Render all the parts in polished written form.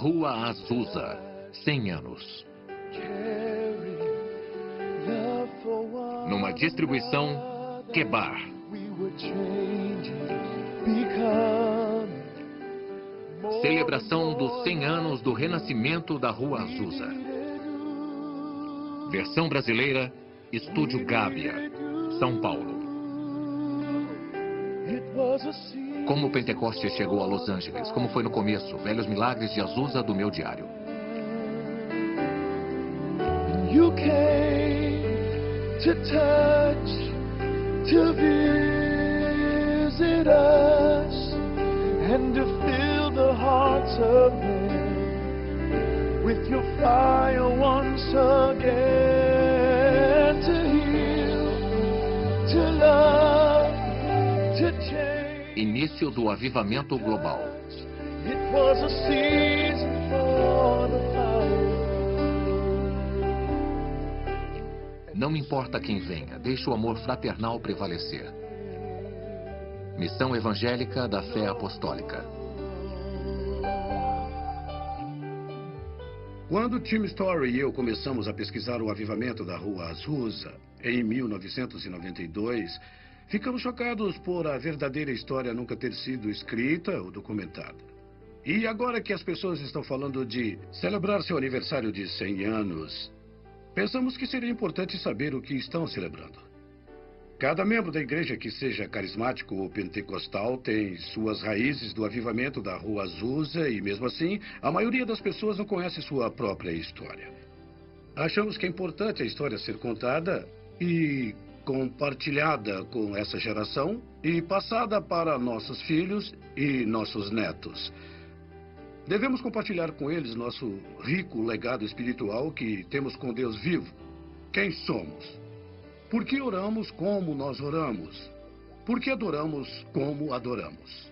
Rua Azusa, 100 anos. Numa distribuição Quebar. Celebração dos 100 anos do renascimento da Rua Azusa. Versão brasileira, Estúdio Gávea, São Paulo. Como o Pentecostes chegou a Los Angeles, como foi no começo, velhos milagres de Azusa do meu diário. You came to touch, to visit us, and to fill the hearts of men with your fire once again, to heal, to love, to change. Início do avivamento global. It was a season for the power. Não importa quem venha, deixe o amor fraternal prevalecer. Missão evangélica da fé apostólica. Quando Tim Story e eu começamos a pesquisar o avivamento da Rua Azusa, em 1992, ficamos chocados por a verdadeira história nunca ter sido escrita ou documentada. E agora que as pessoas estão falando de celebrar seu aniversário de 100 anos, pensamos que seria importante saber o que estão celebrando. Cada membro da igreja que seja carismático ou pentecostal tem suas raízes do avivamento da Rua Azusa e, mesmo assim, a maioria das pessoas não conhece sua própria história. Achamos que é importante a história ser contada e compartilhada com essa geração e passada para nossos filhos e nossos netos. Devemos compartilhar com eles nosso rico legado espiritual que temos com Deus vivo. Quem somos? Por que oramos como nós oramos? Por que adoramos como adoramos?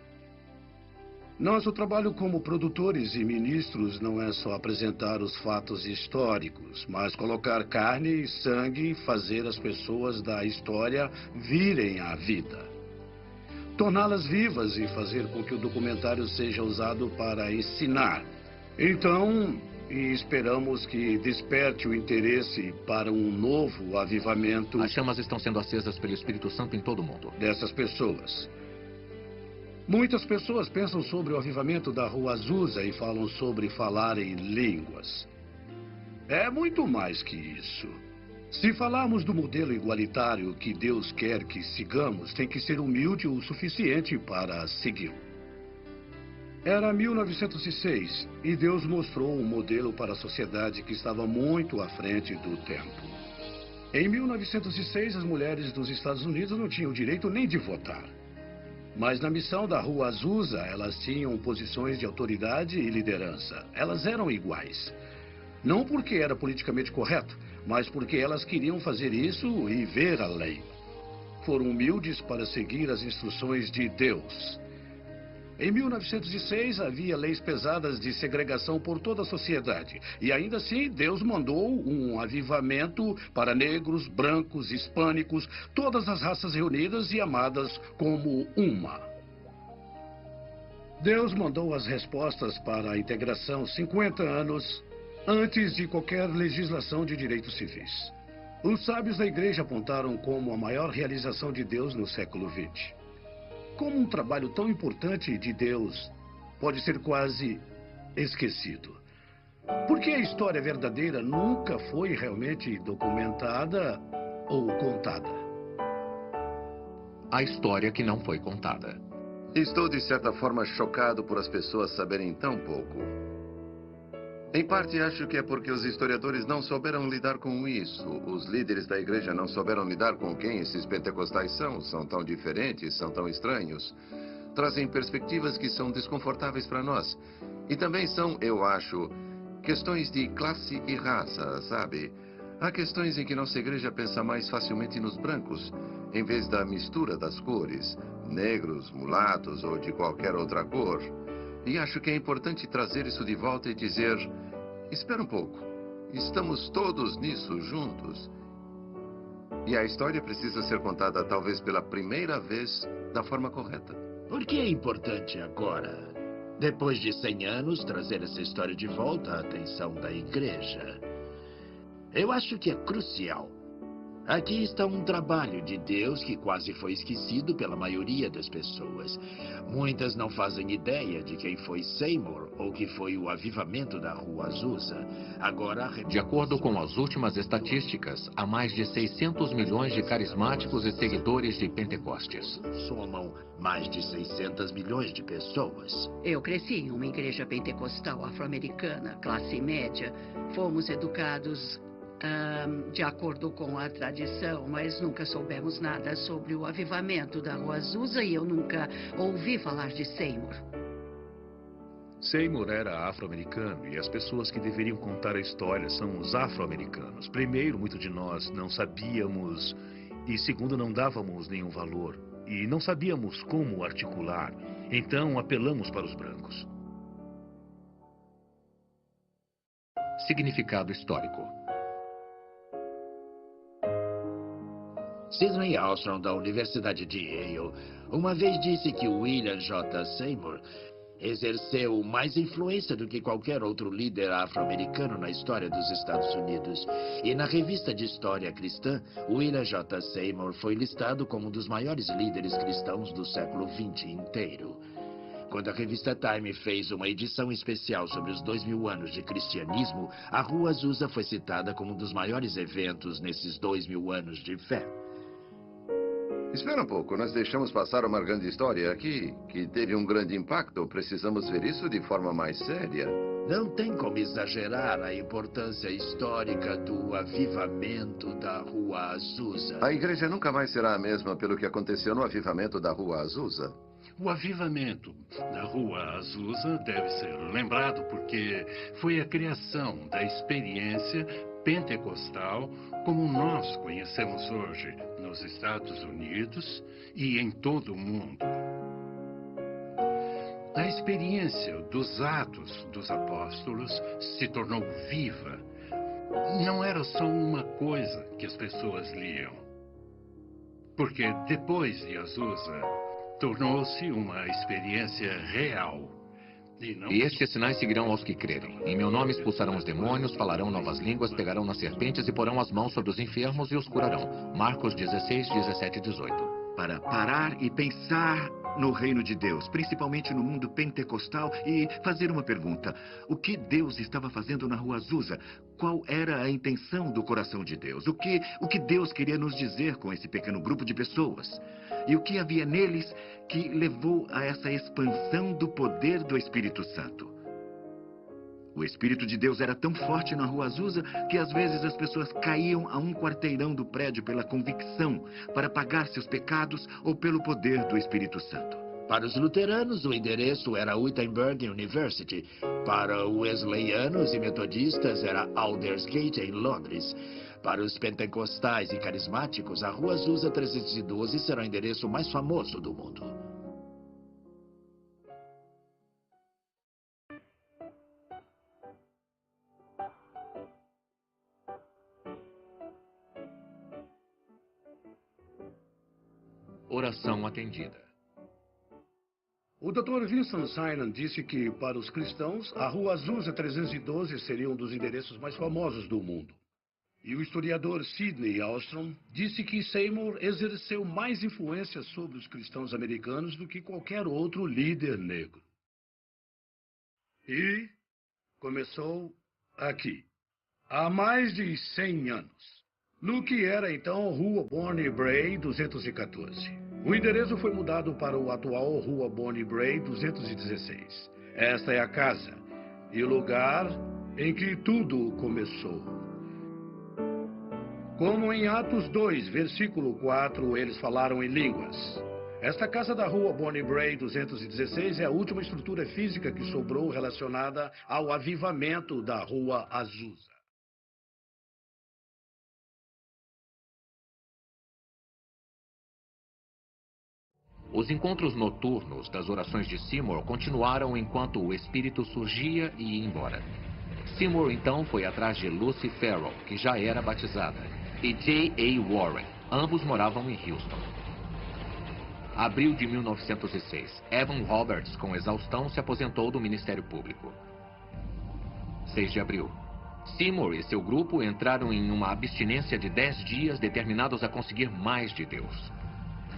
Nosso trabalho como produtores e ministros não é só apresentar os fatos históricos, mas colocar carne e sangue e fazer as pessoas da história virem à vida. Torná-las vivas e fazer com que o documentário seja usado para ensinar. Então, esperamos que desperte o interesse para um novo avivamento. As chamas estão sendo acesas pelo Espírito Santo em todo o mundo. Dessas pessoas. Muitas pessoas pensam sobre o avivamento da Rua Azusa e falam sobre falar em línguas. É muito mais que isso. Se falarmos do modelo igualitário que Deus quer que sigamos, tem que ser humilde o suficiente para segui-lo. Era 1906 e Deus mostrou um modelo para a sociedade que estava muito à frente do tempo. Em 1906, as mulheres dos Estados Unidos não tinham direito nem de votar. Mas na missão da Rua Azusa, elas tinham posições de autoridade e liderança. Elas eram iguais. Não porque era politicamente correto, mas porque elas queriam fazer isso e ver a lei. Foram humildes para seguir as instruções de Deus. Em 1906, havia leis pesadas de segregação por toda a sociedade. E ainda assim, Deus mandou um avivamento para negros, brancos, hispânicos, todas as raças reunidas e amadas como uma. Deus mandou as respostas para a integração 50 anos antes de qualquer legislação de direitos civis. Os sábios da igreja apontaram como a maior realização de Deus no século XX. Como um trabalho tão importante de Deus pode ser quase esquecido? Porque a história verdadeira nunca foi realmente documentada ou contada. A história que não foi contada. Estou, de certa forma, chocado por as pessoas saberem tão pouco. Em parte, acho que é porque os historiadores não souberam lidar com isso. Os líderes da igreja não souberam lidar com quem esses pentecostais são. São tão diferentes, são tão estranhos. Trazem perspectivas que são desconfortáveis para nós. E também são, eu acho, questões de classe e raça, sabe? Há questões em que nossa igreja pensa mais facilmente nos brancos, em vez da mistura das cores, negros, mulatos ou de qualquer outra cor. E acho que é importante trazer isso de volta e dizer, espera um pouco, estamos todos nisso juntos. E a história precisa ser contada talvez pela primeira vez da forma correta. Por que é importante agora? Depois de 100 anos, trazer essa história de volta à atenção da igreja. Eu acho que é crucial. Aqui está um trabalho de Deus que quase foi esquecido pela maioria das pessoas. Muitas não fazem ideia de quem foi Seymour ou que foi o avivamento da Rua Azusa. Agora, De acordo com as últimas estatísticas, há mais de 600 milhões de carismáticos e seguidores de Pentecostes. somam mais de 600 milhões de pessoas. Eu cresci em uma igreja pentecostal afro-americana, classe média. Fomos educados de acordo com a tradição, mas nunca soubemos nada sobre o avivamento da Rua Azusa e eu nunca ouvi falar de Seymour. Seymour era afro-americano e as pessoas que deveriam contar a história são os afro-americanos. Primeiro, muitos de nós não sabíamos e segundo, não dávamos nenhum valor e não sabíamos como articular. Então, apelamos para os brancos. Significado histórico. Sidney Armstrong, da Universidade de Yale, uma vez disse que William J. Seymour exerceu mais influência do que qualquer outro líder afro-americano na história dos Estados Unidos. E na revista de História Cristã, William J. Seymour foi listado como um dos maiores líderes cristãos do século XX inteiro. Quando a revista Time fez uma edição especial sobre os 2000 anos de cristianismo, a Rua Azusa foi citada como um dos maiores eventos nesses 2000 anos de fé. Espera um pouco, nós deixamos passar uma grande história aqui, que teve um grande impacto. Precisamos ver isso de forma mais séria. Não tem como exagerar a importância histórica do avivamento da Rua Azusa. A igreja nunca mais será a mesma pelo que aconteceu no avivamento da Rua Azusa. O avivamento da Rua Azusa deve ser lembrado porque foi a criação da experiência pentecostal como nós conhecemos hoje nos Estados Unidos e em todo o mundo. A experiência dos Atos dos Apóstolos se tornou viva. Não era só uma coisa que as pessoas liam. Porque depois de Azusa, tornou-se uma experiência real. E estes sinais seguirão aos que crerem. Em meu nome expulsarão os demônios, falarão novas línguas, pegarão nas serpentes e porão as mãos sobre os enfermos e os curarão. Marcos 16, 17 e 18. Para parar e pensar no reino de Deus, principalmente no mundo pentecostal, e fazer uma pergunta. O que Deus estava fazendo na Rua Azusa? Qual era a intenção do coração de Deus? O que Deus queria nos dizer com esse pequeno grupo de pessoas? E o que havia neles que levou a essa expansão do poder do Espírito Santo? O Espírito de Deus era tão forte na Rua Azusa que às vezes as pessoas caíam a um quarteirão do prédio pela convicção para pagar seus pecados ou pelo poder do Espírito Santo. Para os luteranos, o endereço era Wittenberg University. Para os wesleyanos e metodistas, era Aldersgate, em Londres. Para os pentecostais e carismáticos, a Rua Azusa 312 será o endereço mais famoso do mundo. Oração atendida. O Dr. Vincent Synan disse que, para os cristãos, a Rua Azusa 312 seria um dos endereços mais famosos do mundo. E o historiador Sidney Armstrong disse que Seymour exerceu mais influência sobre os cristãos americanos do que qualquer outro líder negro. E começou aqui, há mais de 100 anos, no que era então Rua Bonnie Bray 214. O endereço foi mudado para o atual Rua Bonnie Bray 216. Esta é a casa e o lugar em que tudo começou. Como em Atos 2, versículo 4, eles falaram em línguas. Esta casa da Rua Bonnie Bray 216 é a última estrutura física que sobrou relacionada ao avivamento da Rua Azusa. Os encontros noturnos das orações de Seymour continuaram enquanto o espírito surgia e ia embora. Seymour então foi atrás de Lucy Farrell, que já era batizada, e J.A. Warren. Ambos moravam em Houston. Abril de 1906. Evan Roberts, com exaustão, se aposentou do Ministério Público. 6 de abril. Seymour e seu grupo entraram em uma abstinência de 10 dias determinados a conseguir mais de Deus.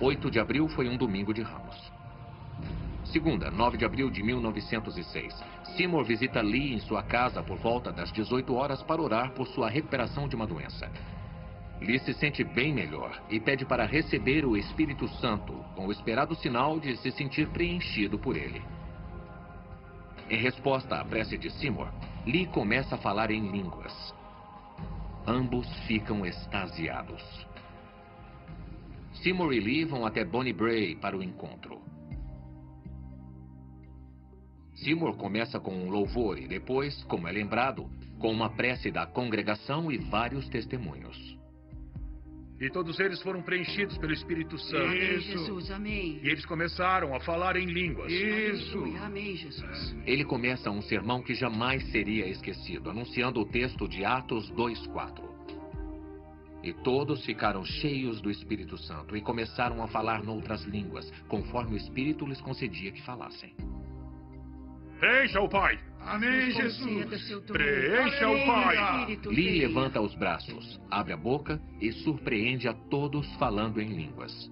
8 de abril foi um domingo de Ramos. Segunda, 9 de abril de 1906. Seymour visita Lee em sua casa por volta das 18 horas para orar por sua recuperação de uma doença. Lee se sente bem melhor e pede para receber o Espírito Santo, com o esperado sinal de se sentir preenchido por ele. Em resposta à prece de Seymour, Lee começa a falar em línguas. Ambos ficam extasiados. Seymour e Lee vão até Bonnie Brae para o encontro. Seymour começa com um louvor e depois, como é lembrado, com uma prece da congregação e vários testemunhos. E todos eles foram preenchidos pelo Espírito Santo. Amém, Jesus, amém. E eles começaram a falar em línguas. Aleluia, amém, Jesus. Ele começa um sermão que jamais seria esquecido, anunciando o texto de Atos 2:4. E todos ficaram cheios do Espírito Santo e começaram a falar noutras línguas, conforme o Espírito lhes concedia que falassem. Preencha o Pai! Amém, Jesus. Preencha o Pai! Lee levanta os braços, abre a boca e surpreende a todos falando em línguas.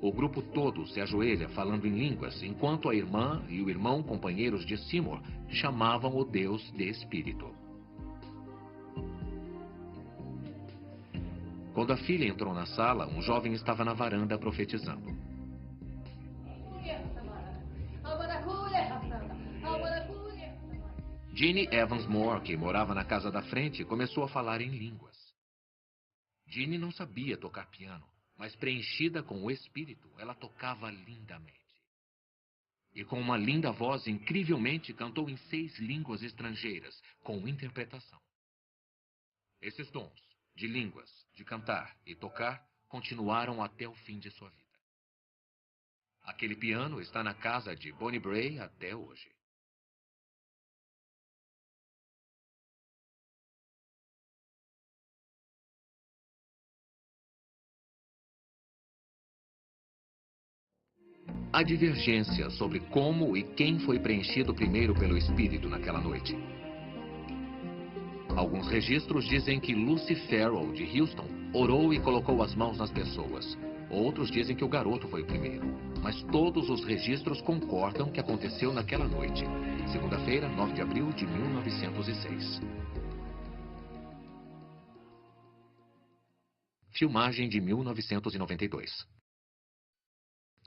O grupo todo se ajoelha falando em línguas, enquanto a irmã e o irmão, companheiros de Seymour, chamavam o Deus de Espírito. Quando a filha entrou na sala, um jovem estava na varanda profetizando. Jeannie Evans Moore, que morava na casa da frente, começou a falar em línguas. Jeannie não sabia tocar piano, mas preenchida com o Espírito, ela tocava lindamente. E com uma linda voz, incrivelmente, cantou em 6 línguas estrangeiras, com interpretação. Esses dons, de línguas, de cantar e tocar, continuaram até o fim de sua vida. Aquele piano está na casa de Bonnie Brae até hoje. Há divergência sobre como e quem foi preenchido primeiro pelo Espírito naquela noite. Alguns registros dizem que Lucy Farrell, de Houston, orou e colocou as mãos nas pessoas. Outros dizem que o garoto foi o primeiro. Mas todos os registros concordam que aconteceu naquela noite. Segunda-feira, 9 de abril de 1906. Filmagem de 1992.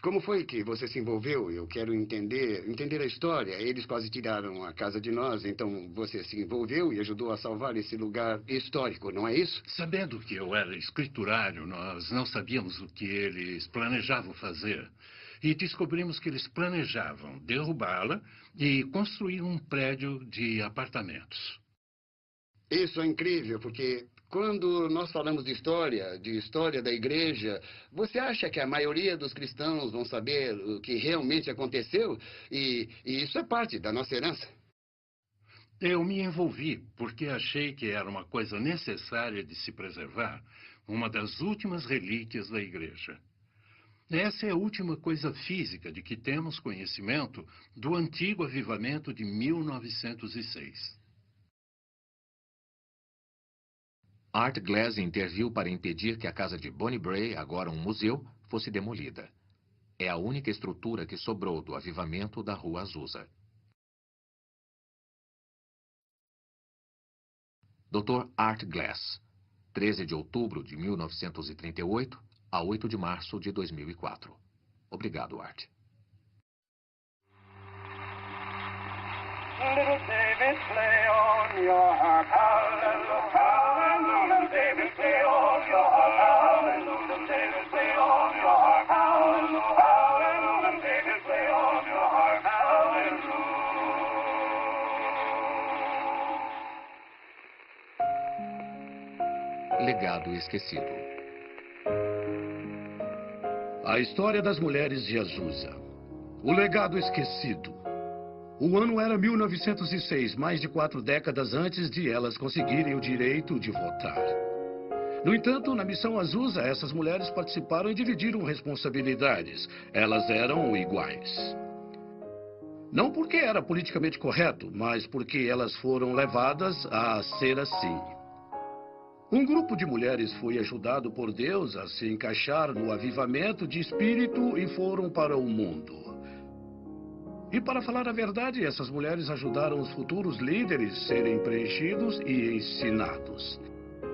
Como foi que você se envolveu? Eu quero entender a história. Eles quase tiraram a casa de nós, então você se envolveu e ajudou a salvar esse lugar histórico, não é isso? Sabendo que eu era escriturário, nós não sabíamos o que eles planejavam fazer. E descobrimos que eles planejavam derrubá-la e construir um prédio de apartamentos. Isso é incrível, porque quando nós falamos de história da igreja, você acha que a maioria dos cristãos vão saber o que realmente aconteceu? E isso é parte da nossa herança. Eu me envolvi porque achei que era uma coisa necessária de se preservar, uma das últimas relíquias da igreja. Essa é a última coisa física de que temos conhecimento do antigo avivamento de 1906. Art Glass interviu para impedir que a casa de Bonnie Brae, agora um museu, fosse demolida. É a única estrutura que sobrou do avivamento da Rua Azusa. Dr. Art Glass, 13 de outubro de 1938 a 8 de março de 2004. Obrigado, Art. Little David, play on your harp, hallelujah, hallelujah. David, play on your harp, hallelujah. David, play on your harp, hallelujah, hallelujah. David, play on your harp, hallelujah. Legado esquecido. A história das mulheres de Azusa. O legado esquecido. O ano era 1906, mais de 4 décadas antes de elas conseguirem o direito de votar. No entanto, na missão Azusa, essas mulheres participaram e dividiram responsabilidades. Elas eram iguais. Não porque era politicamente correto, mas porque elas foram levadas a ser assim. Um grupo de mulheres foi ajudado por Deus a se encaixar no avivamento de espírito e foram para o mundo. E para falar a verdade, essas mulheres ajudaram os futuros líderes a serem preenchidos e ensinados.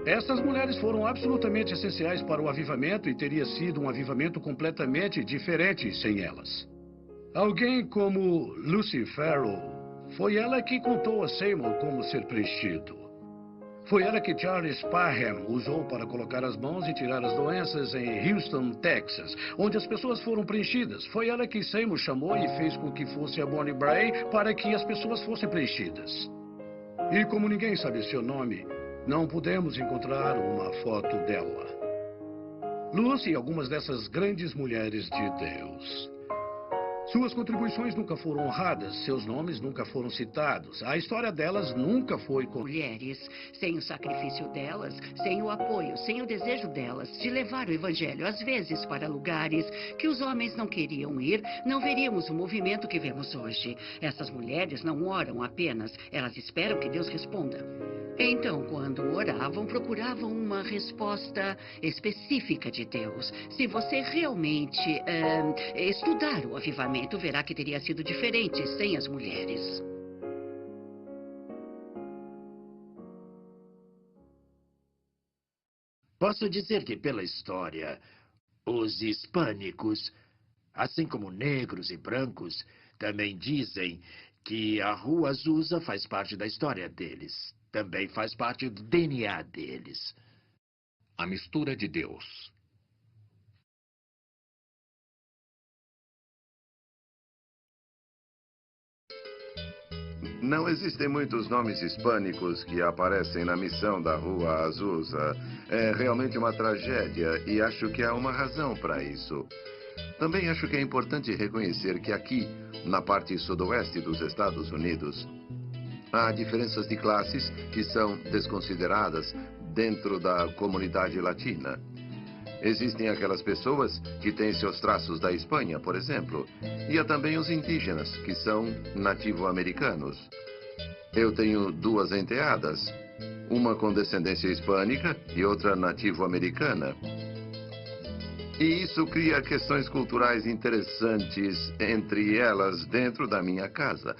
Essas mulheres foram absolutamente essenciais para o avivamento e teria sido um avivamento completamente diferente sem elas. Alguém como Lucy Farrell, foi ela que contou a Seymour como ser preenchido. Foi ela que Charles Parham usou para colocar as mãos e tirar as doenças em Houston, Texas, onde as pessoas foram preenchidas. Foi ela que Seymour chamou e fez com que fosse a Bonnie Bray para que as pessoas fossem preenchidas. E como ninguém sabe seu nome, não pudemos encontrar uma foto dela. Lucy e algumas dessas grandes mulheres de Deus. Suas contribuições nunca foram honradas, seus nomes nunca foram citados. A história delas nunca foi... Mulheres, sem o sacrifício delas, sem o apoio, sem o desejo delas de levar o evangelho, às vezes, para lugares que os homens não queriam ir, não veríamos o movimento que vemos hoje. Essas mulheres não oram apenas, elas esperam que Deus responda. Então, quando oravam, procuravam uma resposta específica de Deus. Se você realmente estudar o avivamento, verá que teria sido diferente sem as mulheres. Posso dizer que, pela história, os hispânicos, assim como negros e brancos, também dizem que a Rua Azusa faz parte da história deles. Também faz parte do DNA deles. A mistura de Deus. Não existem muitos nomes hispânicos que aparecem na missão da Rua Azusa. É realmente uma tragédia e acho que há uma razão para isso. Também acho que é importante reconhecer que aqui, na parte sudoeste dos Estados Unidos, há diferenças de classes que são desconsideradas dentro da comunidade latina. Existem aquelas pessoas que têm seus traços da Espanha, por exemplo, e há também os indígenas, que são nativo-americanos. Eu tenho duas enteadas, uma com descendência hispânica e outra nativo-americana. E isso cria questões culturais interessantes entre elas dentro da minha casa.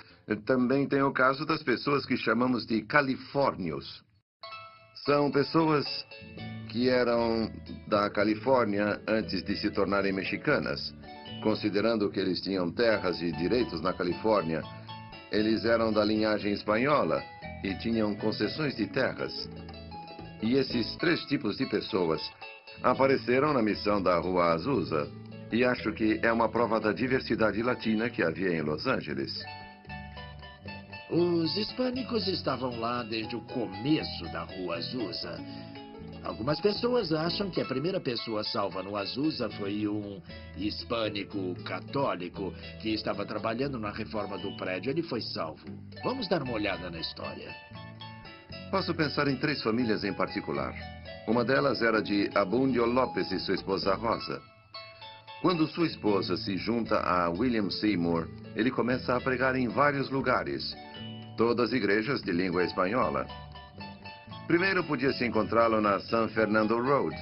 Também tem o caso das pessoas que chamamos de califórnios. São pessoas que eram da Califórnia antes de se tornarem mexicanas. Considerando que eles tinham terras e direitos na Califórnia, eles eram da linhagem espanhola e tinham concessões de terras. E esses três tipos de pessoas apareceram na missão da Rua Azusa. E acho que é uma prova da diversidade latina que havia em Los Angeles. Os hispânicos estavam lá desde o começo da Rua Azusa. Algumas pessoas acham que a primeira pessoa salva no Azusa foi um hispânico católico que estava trabalhando na reforma do prédio. Ele foi salvo. Vamos dar uma olhada na história. Posso pensar em três famílias em particular. Uma delas era de Abundio Lopes e sua esposa Rosa. Quando sua esposa se junta a William Seymour, ele começa a pregar em vários lugares, todas igrejas de língua espanhola. Primeiro podia-se encontrá-lo na San Fernando Road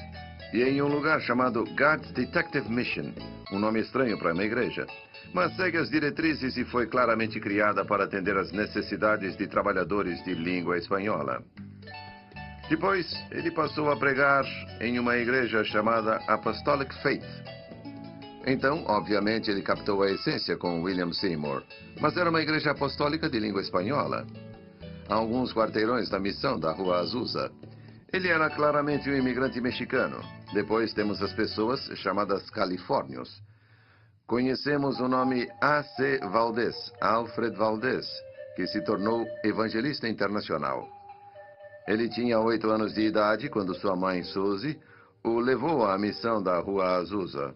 e em um lugar chamado God's Detective Mission, um nome estranho para uma igreja, mas segue as diretrizes e foi claramente criada para atender às necessidades de trabalhadores de língua espanhola. Depois, ele passou a pregar em uma igreja chamada Apostolic Faith. Então, obviamente, ele captou a essência com William Seymour, mas era uma igreja apostólica de língua espanhola. A alguns quarteirões da missão da Rua Azusa. Ele era claramente um imigrante mexicano. Depois temos as pessoas chamadas califórnios. Conhecemos o nome A.C. Valdez, Alfred Valdez, que se tornou evangelista internacional. Ele tinha 8 anos de idade quando sua mãe, Suzy, o levou à missão da Rua Azusa.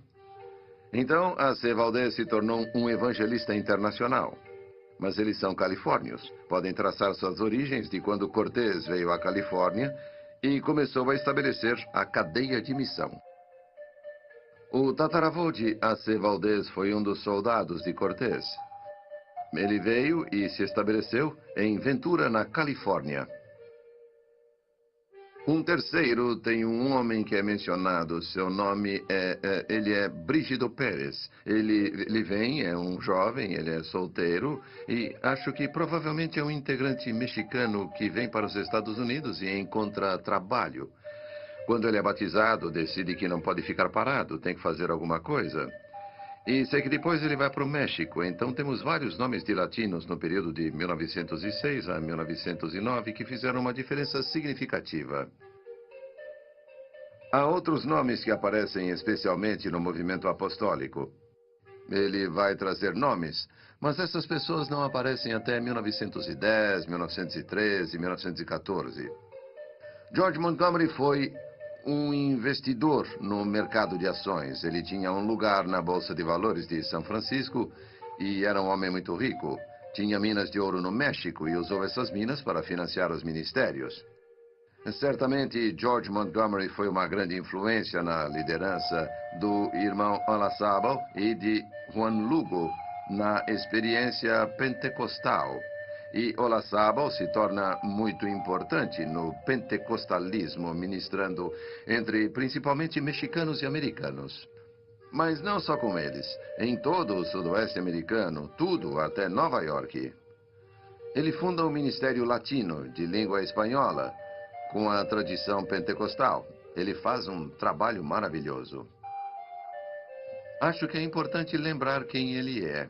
Então, A.C. Valdez se tornou um evangelista internacional. Mas eles são califórnios. Podem traçar suas origens de quando Cortés veio à Califórnia e começou a estabelecer a cadeia de missão. O tataravô de A.C. Valdez foi um dos soldados de Cortés. Ele veio e se estabeleceu em Ventura, na Califórnia. Um terceiro tem um homem que é mencionado, seu nome ele é Brígido Pérez. Ele vem, é um jovem, ele é solteiro e acho que provavelmente é um integrante mexicano que vem para os Estados Unidos e encontra trabalho. Quando ele é batizado, decide que não pode ficar parado, tem que fazer alguma coisa. E sei que depois ele vai para o México, então temos vários nomes de latinos no período de 1906 a 1909 que fizeram uma diferença significativa. Há outros nomes que aparecem especialmente no movimento apostólico. Ele vai trazer nomes, mas essas pessoas não aparecem até 1910, 1913, 1914. George Montgomery foi um investidor no mercado de ações. Ele tinha um lugar na Bolsa de Valores de São Francisco e era um homem muito rico. Tinha minas de ouro no México e usou essas minas para financiar os ministérios. Certamente, George Montgomery foi uma grande influência na liderança do irmão Olazábal e de Juan Lugo na experiência pentecostal. E Olazábal se torna muito importante no pentecostalismo, ministrando entre principalmente mexicanos e americanos. Mas não só com eles. Em todo o sudoeste americano, tudo até Nova York. Ele funda um ministério latino de língua espanhola, com a tradição pentecostal. Ele faz um trabalho maravilhoso. Acho que é importante lembrar quem ele é.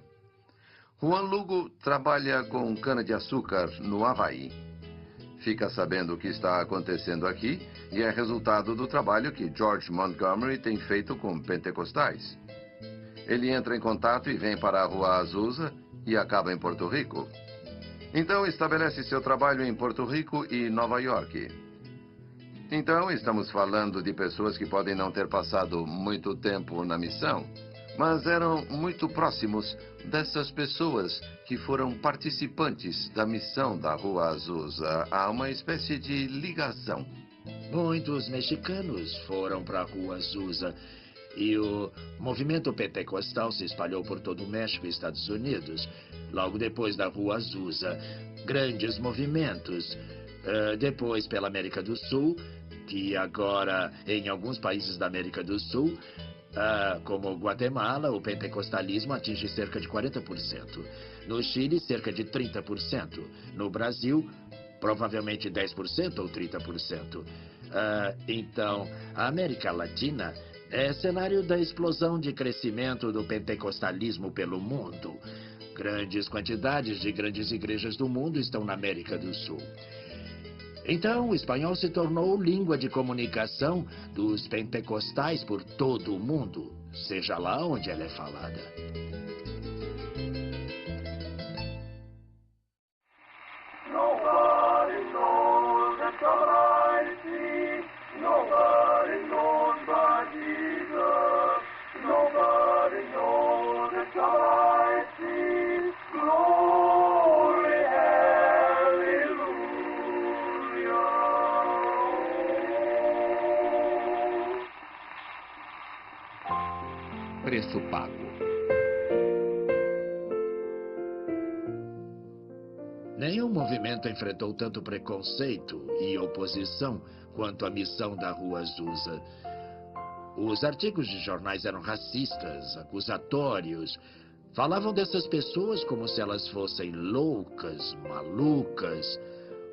Juan Lugo trabalha com cana-de-açúcar no Havaí. Fica sabendo o que está acontecendo aqui e é resultado do trabalho que George Montgomery tem feito com pentecostais. Ele entra em contato e vem para a Rua Azusa e acaba em Porto Rico. Então estabelece seu trabalho em Porto Rico e Nova York. Então estamos falando de pessoas que podem não ter passado muito tempo na missão, mas eram muito próximos dessas pessoas que foram participantes da missão da Rua Azusa. Há uma espécie de ligação. Muitos mexicanos foram para a Rua Azusa e o movimento pentecostal se espalhou por todo o México e Estados Unidos. Logo depois da Rua Azusa, grandes movimentos. Depois pela América do Sul, que agora em alguns países da América do Sul, como Guatemala, o pentecostalismo atinge cerca de 40%. No Chile, cerca de 30%. No Brasil, provavelmente 10% ou 30%. Então, a América Latina é cenário da explosão de crescimento do pentecostalismo pelo mundo. Grandes quantidades de grandes igrejas do mundo estão na América do Sul. Então, o espanhol se tornou língua de comunicação dos pentecostais por todo o mundo, seja lá onde ela é falada. Nobody knows the trouble I see. Nobody knows but Jesus. Nobody knows the trouble I see. Glory, hallelujah. Preço pago. Nenhum movimento enfrentou tanto preconceito e oposição quanto a missão da Rua Azusa. Os artigos de jornais eram racistas, acusatórios. Falavam dessas pessoas como se elas fossem loucas, malucas.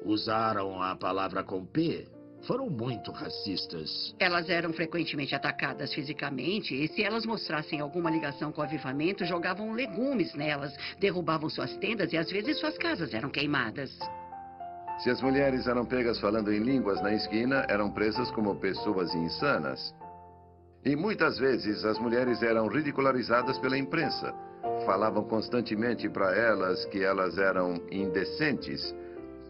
Usaram a palavra com P. Foram muito racistas. Elas eram frequentemente atacadas fisicamente e se elas mostrassem alguma ligação com o avivamento, jogavam legumes nelas, derrubavam suas tendas e às vezes suas casas eram queimadas. Se as mulheres eram pegas falando em línguas na esquina, eram presas como pessoas insanas. E muitas vezes as mulheres eram ridicularizadas pela imprensa. Falavam constantemente para elas que elas eram indecentes,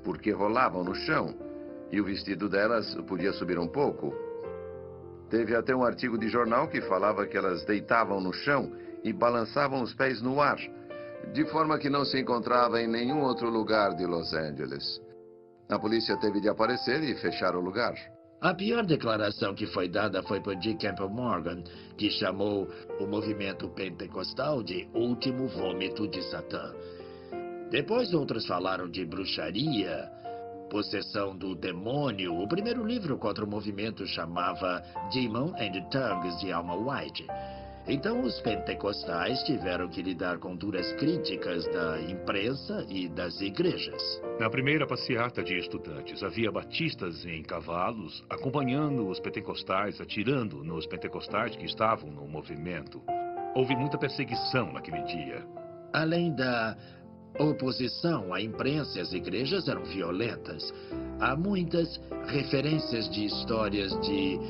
porque rolavam no chão. E o vestido delas podia subir um pouco. Teve até um artigo de jornal que falava que elas deitavam no chão e balançavam os pés no ar, de forma que não se encontrava em nenhum outro lugar de Los Angeles. A polícia teve de aparecer e fechar o lugar. A pior declaração que foi dada foi por G. Campbell Morgan, que chamou o movimento pentecostal de último vômito de Satã. Depois outros falaram de bruxaria, possessão do demônio. O primeiro livro contra o movimento chamava Demon and Tongues, de Alma White. Então os pentecostais tiveram que lidar com duras críticas da imprensa e das igrejas. Na primeira passeata de estudantes, havia batistas em cavalos acompanhando os pentecostais, atirando nos pentecostais que estavam no movimento. Houve muita perseguição naquele dia. Além da oposição, a imprensa e as igrejas eram violentas. Há muitas referências de histórias de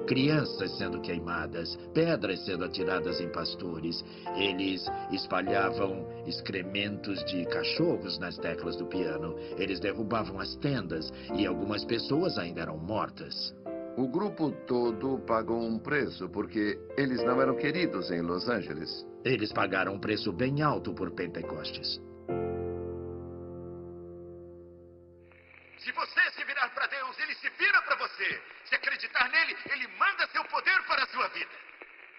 crianças sendo queimadas, pedras sendo atiradas em pastores. Eles espalhavam excrementos de cachorros nas teclas do piano. Eles derrubavam as tendas e algumas pessoas ainda eram mortas. O grupo todo pagou um preço porque eles não eram queridos em Los Angeles. Eles pagaram um preço bem alto por Pentecostes. Se você se virar para Deus, Ele se vira para você. Se acreditar nele, Ele manda seu poder para a sua vida.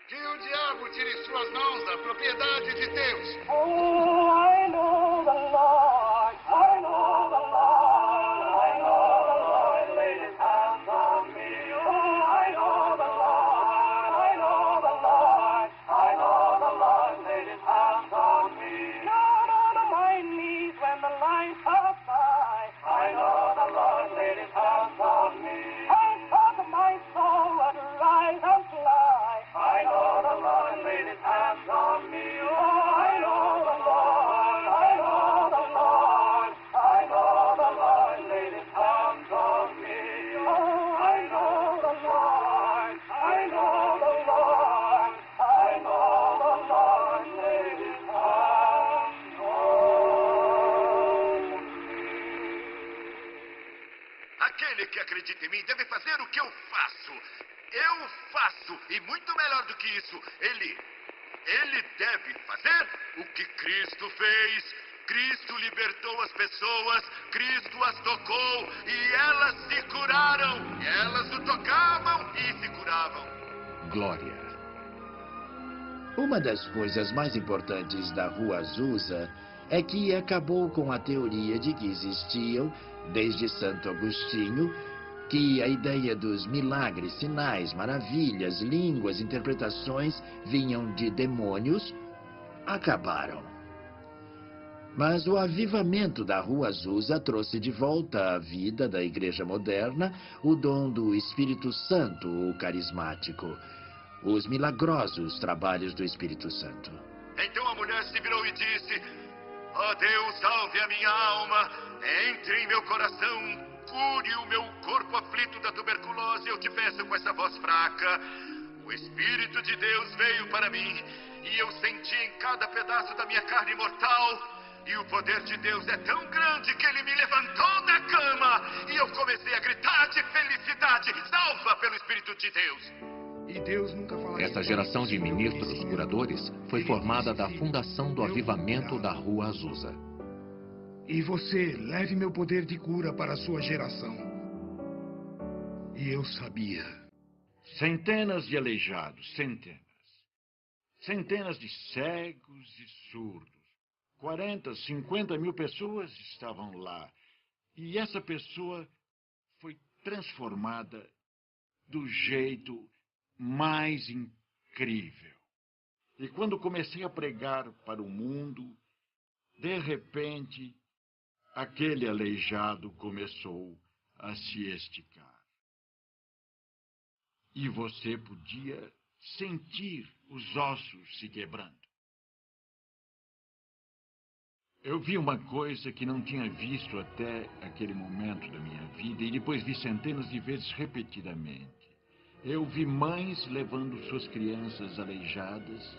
Que o diabo tire em suas mãos a propriedade de Deus. Oh, I know the Lord. I know the Lord. I know the Lord laid his hands on me. Oh, I know the Lord. I know the Lord. I know the Lord laid his hands on me. Down on my knees when the line passed by. I know the Lord laid his hands on me. I thought my soul would rise and fly. I know the Lord laid his hands on me. Oh, I know the Lord. I know the Lord. I know the Lord laid his hands on me. Oh, I know the Lord. I know the Lord. I know the Lord laid his hands on me. Aquele que acredita em mim deve fazer o que eu faço. Eu faço, e muito melhor do que isso. Ele deve fazer o que Cristo fez. Cristo libertou as pessoas, Cristo as tocou e elas se curaram. Elas o tocavam e se curavam. Glória. Uma das coisas mais importantes da Rua Azusa é que acabou com a teoria de que existiam, desde Santo Agostinho, que a ideia dos milagres, sinais, maravilhas, línguas, interpretações vinham de demônios, acabaram. Mas o avivamento da Rua Azusa trouxe de volta à vida da igreja moderna o dom do Espírito Santo, o carismático, os milagrosos trabalhos do Espírito Santo. Então a mulher se virou e disse: ó Deus, salve a minha alma, entre em meu coração, cure o meu corpo aflito da tuberculose, eu te peço com essa voz fraca. O Espírito de Deus veio para mim e eu senti em cada pedaço da minha carne mortal. E o poder de Deus é tão grande que ele me levantou da cama e eu comecei a gritar de felicidade, salva pelo Espírito de Deus. E Deus nunca falaria. Esta geração de ministros curadores foi formada da fundação do avivamento da Rua Azusa. E você, leve meu poder de cura para a sua geração. E eu sabia. Centenas de aleijados, centenas. Centenas de cegos e surdos. 40, 50 mil pessoas estavam lá. E essa pessoa foi transformada do jeito mais incrível. E quando comecei a pregar para o mundo, de repente, aquele aleijado começou a se esticar. E você podia sentir os ossos se quebrando. Eu vi uma coisa que não tinha visto até aquele momento da minha vida e depois vi centenas de vezes repetidamente. Eu vi mães levando suas crianças aleijadas,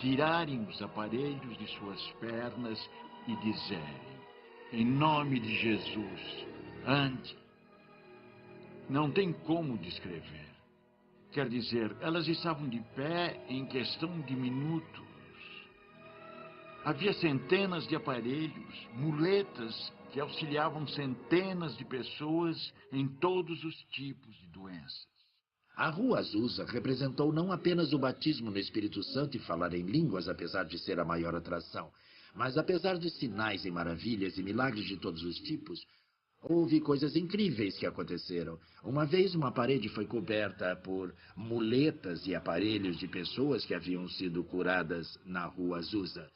tirarem os aparelhos de suas pernas e dizerem: em nome de Jesus, ande. Não tem como descrever. Quer dizer, elas estavam de pé em questão de minutos. Havia centenas de aparelhos, muletas que auxiliavam centenas de pessoas em todos os tipos de doenças. A Rua Azusa representou não apenas o batismo no Espírito Santo e falar em línguas, apesar de ser a maior atração, mas apesar de sinais e maravilhas e milagres de todos os tipos, houve coisas incríveis que aconteceram. Uma vez uma parede foi coberta por muletas e aparelhos de pessoas que haviam sido curadas na Rua Azusa.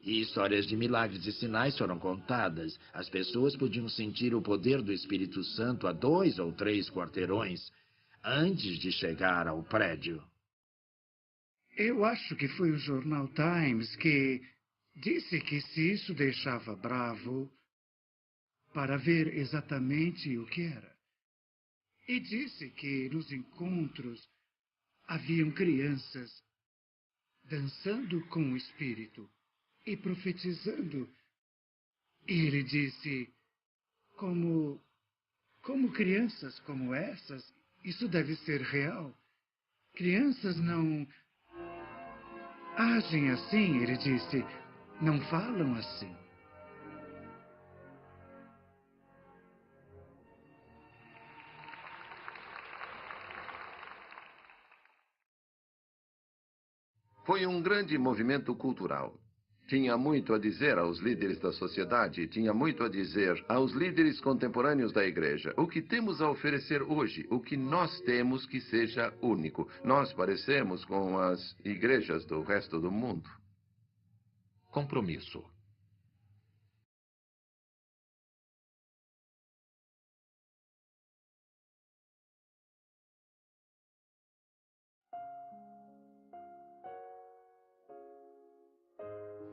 E histórias de milagres e sinais foram contadas. As pessoas podiam sentir o poder do Espírito Santo a 2 ou 3 quarteirões antes de chegar ao prédio. Eu acho que foi o jornal Times que disse que se isso deixava bravo para ver exatamente o que era. E disse que nos encontros haviam crianças dançando com o Espírito e profetizando. E ele disse, como crianças como essas, isso deve ser real. Crianças não agem assim, ele disse, não falam assim. Foi um grande movimento cultural. Tinha muito a dizer aos líderes da sociedade, tinha muito a dizer aos líderes contemporâneos da igreja. O que temos a oferecer hoje, o que nós temos que seja único. Nós parecemos com as igrejas do resto do mundo. Compromisso.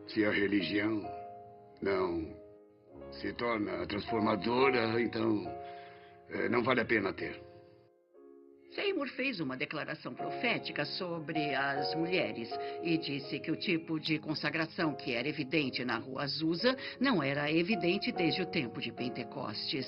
Se a religião não se torna transformadora, então não vale a pena ter. Seymour fez uma declaração profética sobre as mulheres e disse que o tipo de consagração que era evidente na Rua Azusa não era evidente desde o tempo de Pentecostes.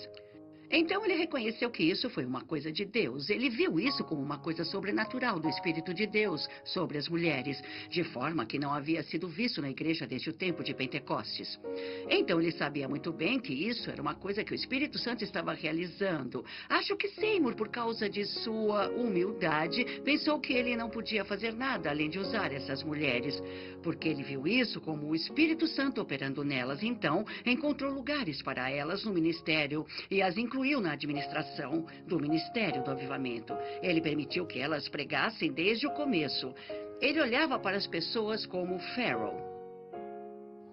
Então ele reconheceu que isso foi uma coisa de Deus. Ele viu isso como uma coisa sobrenatural do Espírito de Deus sobre as mulheres, de forma que não havia sido visto na igreja desde o tempo de Pentecostes. Então ele sabia muito bem que isso era uma coisa que o Espírito Santo estava realizando. Acho que Seymour, por causa de sua humildade, pensou que ele não podia fazer nada além de usar essas mulheres, porque ele viu isso como o Espírito Santo operando nelas. Então encontrou lugares para elas no ministério e as incluiu na administração do Ministério do Avivamento. Ele permitiu que elas pregassem desde o começo. Ele olhava para as pessoas como Farrell,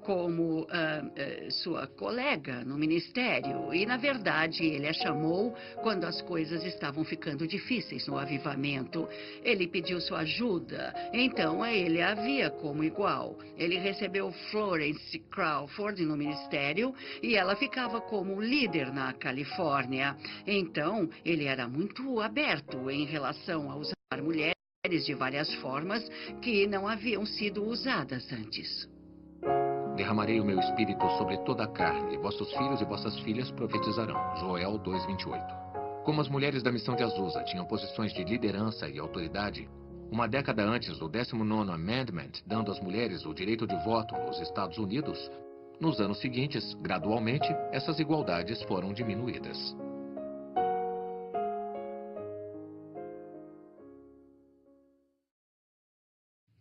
como sua colega no ministério. E, na verdade, ele a chamou quando as coisas estavam ficando difíceis no avivamento. Ele pediu sua ajuda, então ele a via como igual. Ele recebeu Florence Crawford no ministério e ela ficava como líder na Califórnia. Então, ele era muito aberto em relação a usar mulheres de várias formas que não haviam sido usadas antes. Derramarei o meu espírito sobre toda a carne, vossos filhos e vossas filhas profetizarão. Joel 2:28. Como as mulheres da missão de Azusa tinham posições de liderança e autoridade, uma década antes do 19º Amendment, dando às mulheres o direito de voto nos Estados Unidos, nos anos seguintes, gradualmente, essas igualdades foram diminuídas.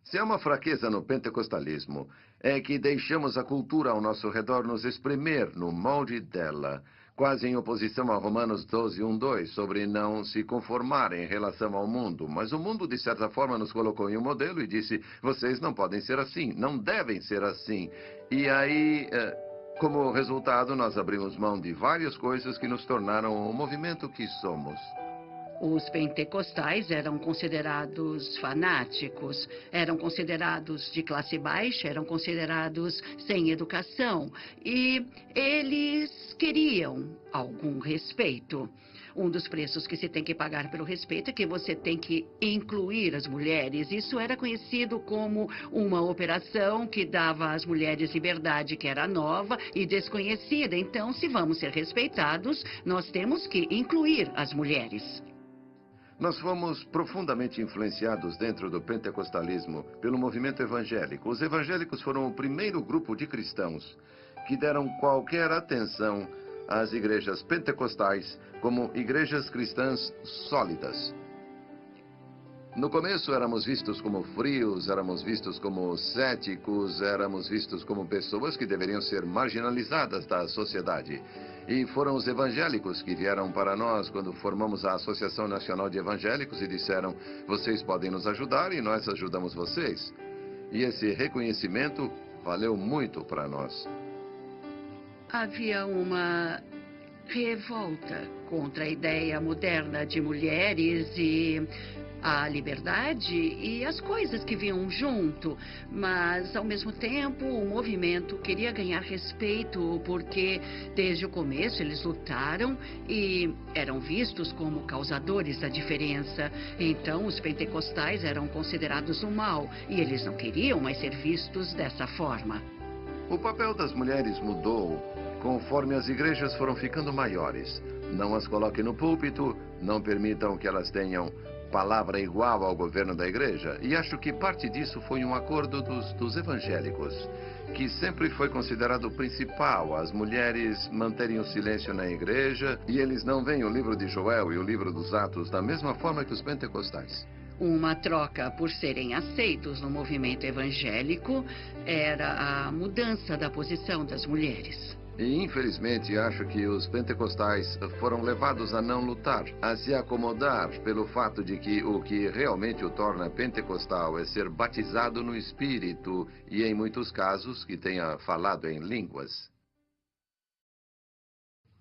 Se há uma fraqueza no pentecostalismo, é que deixamos a cultura ao nosso redor nos espremer no molde dela, quase em oposição a Romanos 12:1-2, sobre não se conformar em relação ao mundo. Mas o mundo, de certa forma, nos colocou em um modelo e disse, vocês não podem ser assim, não devem ser assim. E aí, como resultado, nós abrimos mão de várias coisas que nos tornaram o movimento que somos. Os pentecostais eram considerados fanáticos, eram considerados de classe baixa, eram considerados sem educação. E eles queriam algum respeito. Um dos preços que se tem que pagar pelo respeito é que você tem que incluir as mulheres. Isso era conhecido como uma operação que dava às mulheres liberdade, que era nova e desconhecida. Então, se vamos ser respeitados, nós temos que incluir as mulheres. Nós fomos profundamente influenciados dentro do pentecostalismo pelo movimento evangélico. Os evangélicos foram o primeiro grupo de cristãos que deram qualquer atenção às igrejas pentecostais como igrejas cristãs sólidas. No começo éramos vistos como frios, éramos vistos como céticos, éramos vistos como pessoas que deveriam ser marginalizadas da sociedade. E foram os evangélicos que vieram para nós quando formamos a Associação Nacional de Evangélicos e disseram: vocês podem nos ajudar e nós ajudamos vocês. E esse reconhecimento valeu muito para nós. Havia uma revolta contra a ideia moderna de mulheres e a liberdade e as coisas que vinham junto, mas ao mesmo tempo o movimento queria ganhar respeito porque desde o começo eles lutaram e eram vistos como causadores da diferença. Então os pentecostais eram considerados o mal e eles não queriam mais ser vistos dessa forma. O papel das mulheres mudou conforme as igrejas foram ficando maiores. Não as coloquem no púlpito, não permitam que elas tenham palavra igual ao governo da igreja. E acho que parte disso foi um acordo dos evangélicos, que sempre foi considerado o principal, as mulheres manterem o silêncio na igreja, e eles não veem o livro de Joel e o livro dos Atos da mesma forma que os pentecostais. Uma troca por serem aceitos no movimento evangélico era a mudança da posição das mulheres. E, infelizmente, acho que os pentecostais foram levados a não lutar, a se acomodar pelo fato de que o que realmente o torna pentecostal é ser batizado no Espírito e, em muitos casos, que tenha falado em línguas.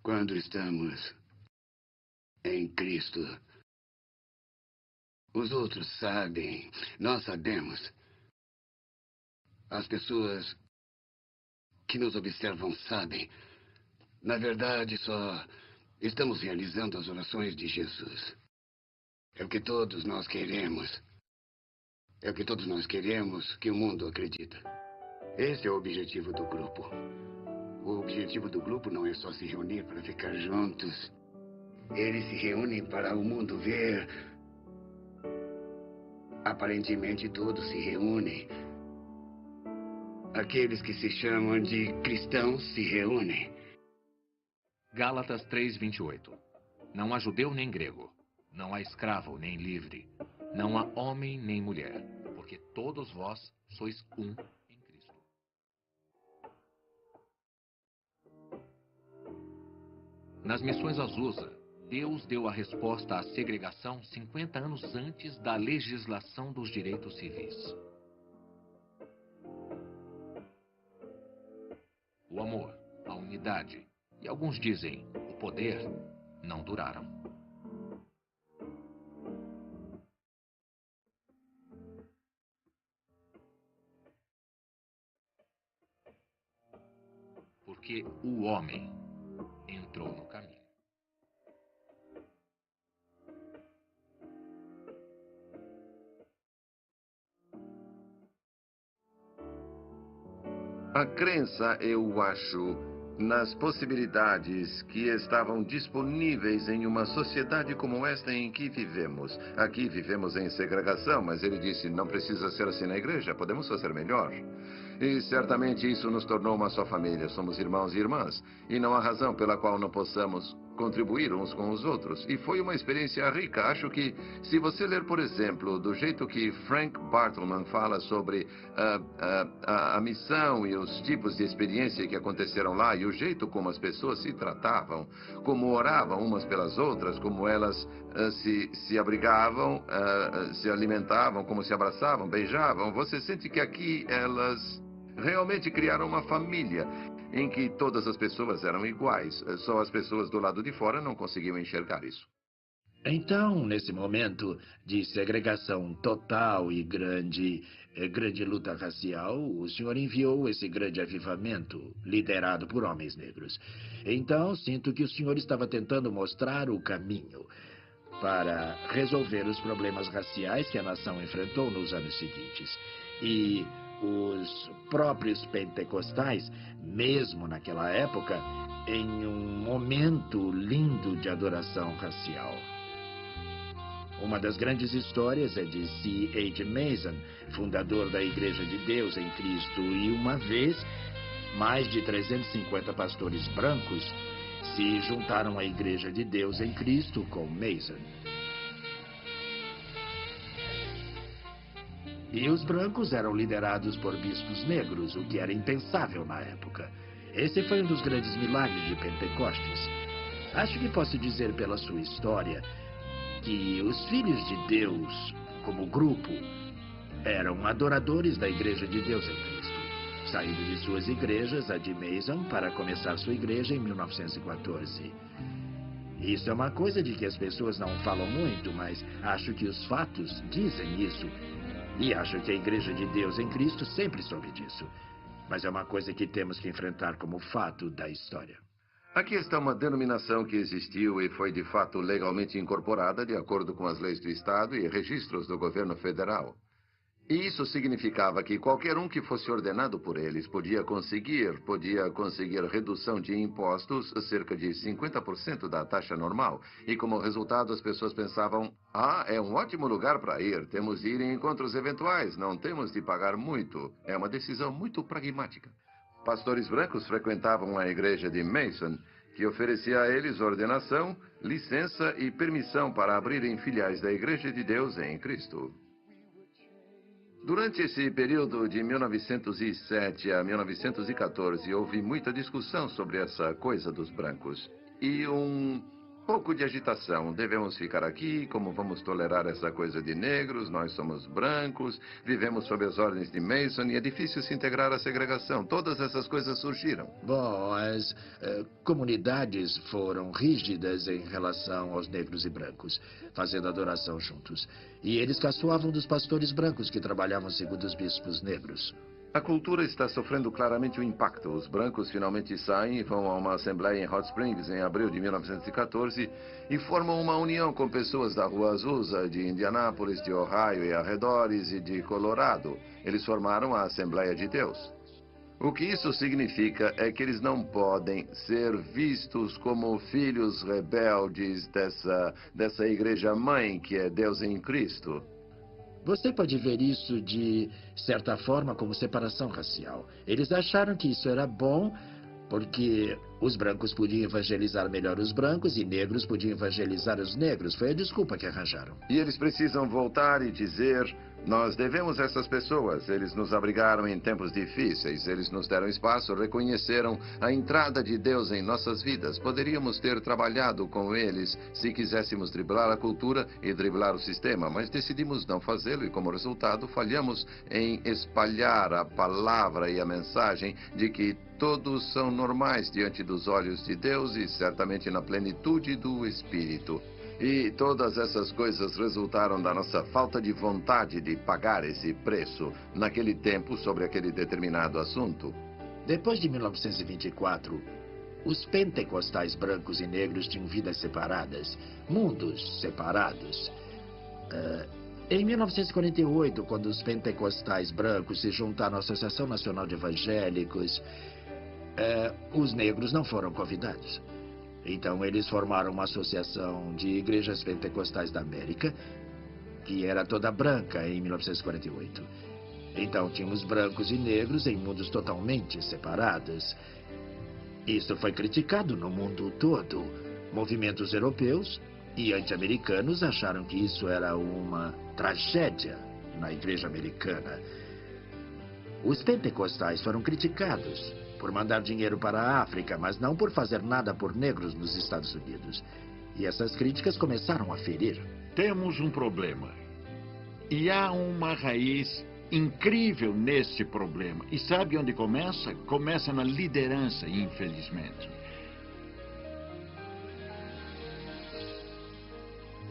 Quando estamos em Cristo, os outros sabem, nós sabemos. As pessoas que nos observam sabem. Na verdade, só estamos realizando as orações de Jesus. É o que todos nós queremos. É o que todos nós queremos que o mundo acredita. Esse é o objetivo do grupo. O objetivo do grupo não é só se reunir para ficar juntos. Eles se reúnem para o mundo ver. Aparentemente todos se reúnem. Aqueles que se chamam de cristãos se reúnem. Gálatas 3:28. Não há judeu nem grego, não há escravo nem livre, não há homem nem mulher, porque todos vós sois um em Cristo. Nas missões Azusa, Deus deu a resposta à segregação 50 anos antes da legislação dos direitos civis. O amor, a unidade e, alguns dizem, o poder não duraram. Porque o homem entrou no caminho. A crença, eu acho, nas possibilidades que estavam disponíveis em uma sociedade como esta em que vivemos. Aqui vivemos em segregação, mas ele disse, não precisa ser assim na igreja, podemos fazer melhor. E certamente isso nos tornou uma só família, somos irmãos e irmãs, e não há razão pela qual não possamos contribuir uns com os outros. E foi uma experiência rica. Acho que, se você ler, por exemplo, do jeito que Frank Bartleman fala sobre a missão e os tipos de experiência que aconteceram lá, e o jeito como as pessoas se tratavam, como oravam umas pelas outras, como elas se abrigavam, se alimentavam, como se abraçavam, beijavam, você sente que aqui elas realmente criaram uma família em que todas as pessoas eram iguais. Só as pessoas do lado de fora não conseguiam enxergar isso. Então, nesse momento de segregação total e grande luta racial, o senhor enviou esse grande avivamento, liderado por homens negros. Então, sinto que o senhor estava tentando mostrar o caminho para resolver os problemas raciais que a nação enfrentou nos anos seguintes. E os próprios pentecostais, mesmo naquela época, em um momento lindo de adoração racial. Uma das grandes histórias é de C.H. Mason, fundador da Igreja de Deus em Cristo, e uma vez mais de 350 pastores brancos se juntaram à Igreja de Deus em Cristo com Mason. E os brancos eram liderados por bispos negros, o que era impensável na época. Esse foi um dos grandes milagres de Pentecostes. Acho que posso dizer pela sua história que os filhos de Deus, como grupo, eram adoradores da Igreja de Deus em Cristo, saindo de suas igrejas, a de Mason, para começar sua igreja em 1914. Isso é uma coisa de que as pessoas não falam muito, mas acho que os fatos dizem isso. E acho que a Igreja de Deus em Cristo sempre soube disso. Mas é uma coisa que temos que enfrentar como fato da história. Aqui está uma denominação que existiu e foi de fato legalmente incorporada de acordo com as leis do Estado e registros do governo federal. E isso significava que qualquer um que fosse ordenado por eles podia conseguir redução de impostos, cerca de 50% da taxa normal. E como resultado as pessoas pensavam, é um ótimo lugar para ir, temos de ir em encontros eventuais, não temos de pagar muito. É uma decisão muito pragmática. Pastores brancos frequentavam a igreja de Mason, que oferecia a eles ordenação, licença e permissão para abrirem filiais da Igreja de Deus em Cristo. Durante esse período de 1907 a 1914, houve muita discussão sobre essa coisa dos brancos. E pouco de agitação. Devemos ficar aqui? Como vamos tolerar essa coisa de negros? Nós somos brancos, vivemos sob as ordens de Mason e é difícil se integrar à segregação. Todas essas coisas surgiram. Bom, as comunidades foram rígidas em relação aos negros e brancos, fazendo adoração juntos. E eles caçoavam dos pastores brancos que trabalhavam segundo os bispos negros. A cultura está sofrendo claramente o impacto. Os brancos finalmente saem e vão a uma assembleia em Hot Springs em abril de 1914 e formam uma união com pessoas da Rua Azusa, de Indianápolis, de Ohio e arredores e de Colorado. Eles formaram a Assembleia de Deus. O que isso significa é que eles não podem ser vistos como filhos rebeldes dessa igreja-mãe que é Deus em Cristo. Você pode ver isso de certa forma como separação racial. Eles acharam que isso era bom porque os brancos podiam evangelizar melhor os brancos e negros podiam evangelizar os negros. Foi a desculpa que arranjaram. E eles precisam voltar e dizer: nós devemos a essas pessoas. Eles nos abrigaram em tempos difíceis. Eles nos deram espaço, reconheceram a entrada de Deus em nossas vidas. Poderíamos ter trabalhado com eles se quiséssemos driblar a cultura e driblar o sistema, mas decidimos não fazê-lo e, como resultado, falhamos em espalhar a palavra e a mensagem de que todos são normais diante dos olhos de Deus e certamente na plenitude do Espírito. E todas essas coisas resultaram da nossa falta de vontade de pagar esse preço naquele tempo sobre aquele determinado assunto. Depois de 1924, os pentecostais brancos e negros tinham vidas separadas, mundos separados. Em 1948, quando os pentecostais brancos se juntaram à Associação Nacional de Evangélicos, os negros não foram convidados. Então, eles formaram uma associação de igrejas pentecostais da América, que era toda branca em 1948. Então, tínhamos brancos e negros em mundos totalmente separados. Isso foi criticado no mundo todo. Movimentos europeus e anti-americanos acharam que isso era uma tragédia na igreja americana. Os pentecostais foram criticados por mandar dinheiro para a África, mas não por fazer nada por negros nos Estados Unidos. E essas críticas começaram a ferir. Temos um problema. E há uma raiz incrível nesse problema. E sabe onde começa? Começa na liderança, infelizmente.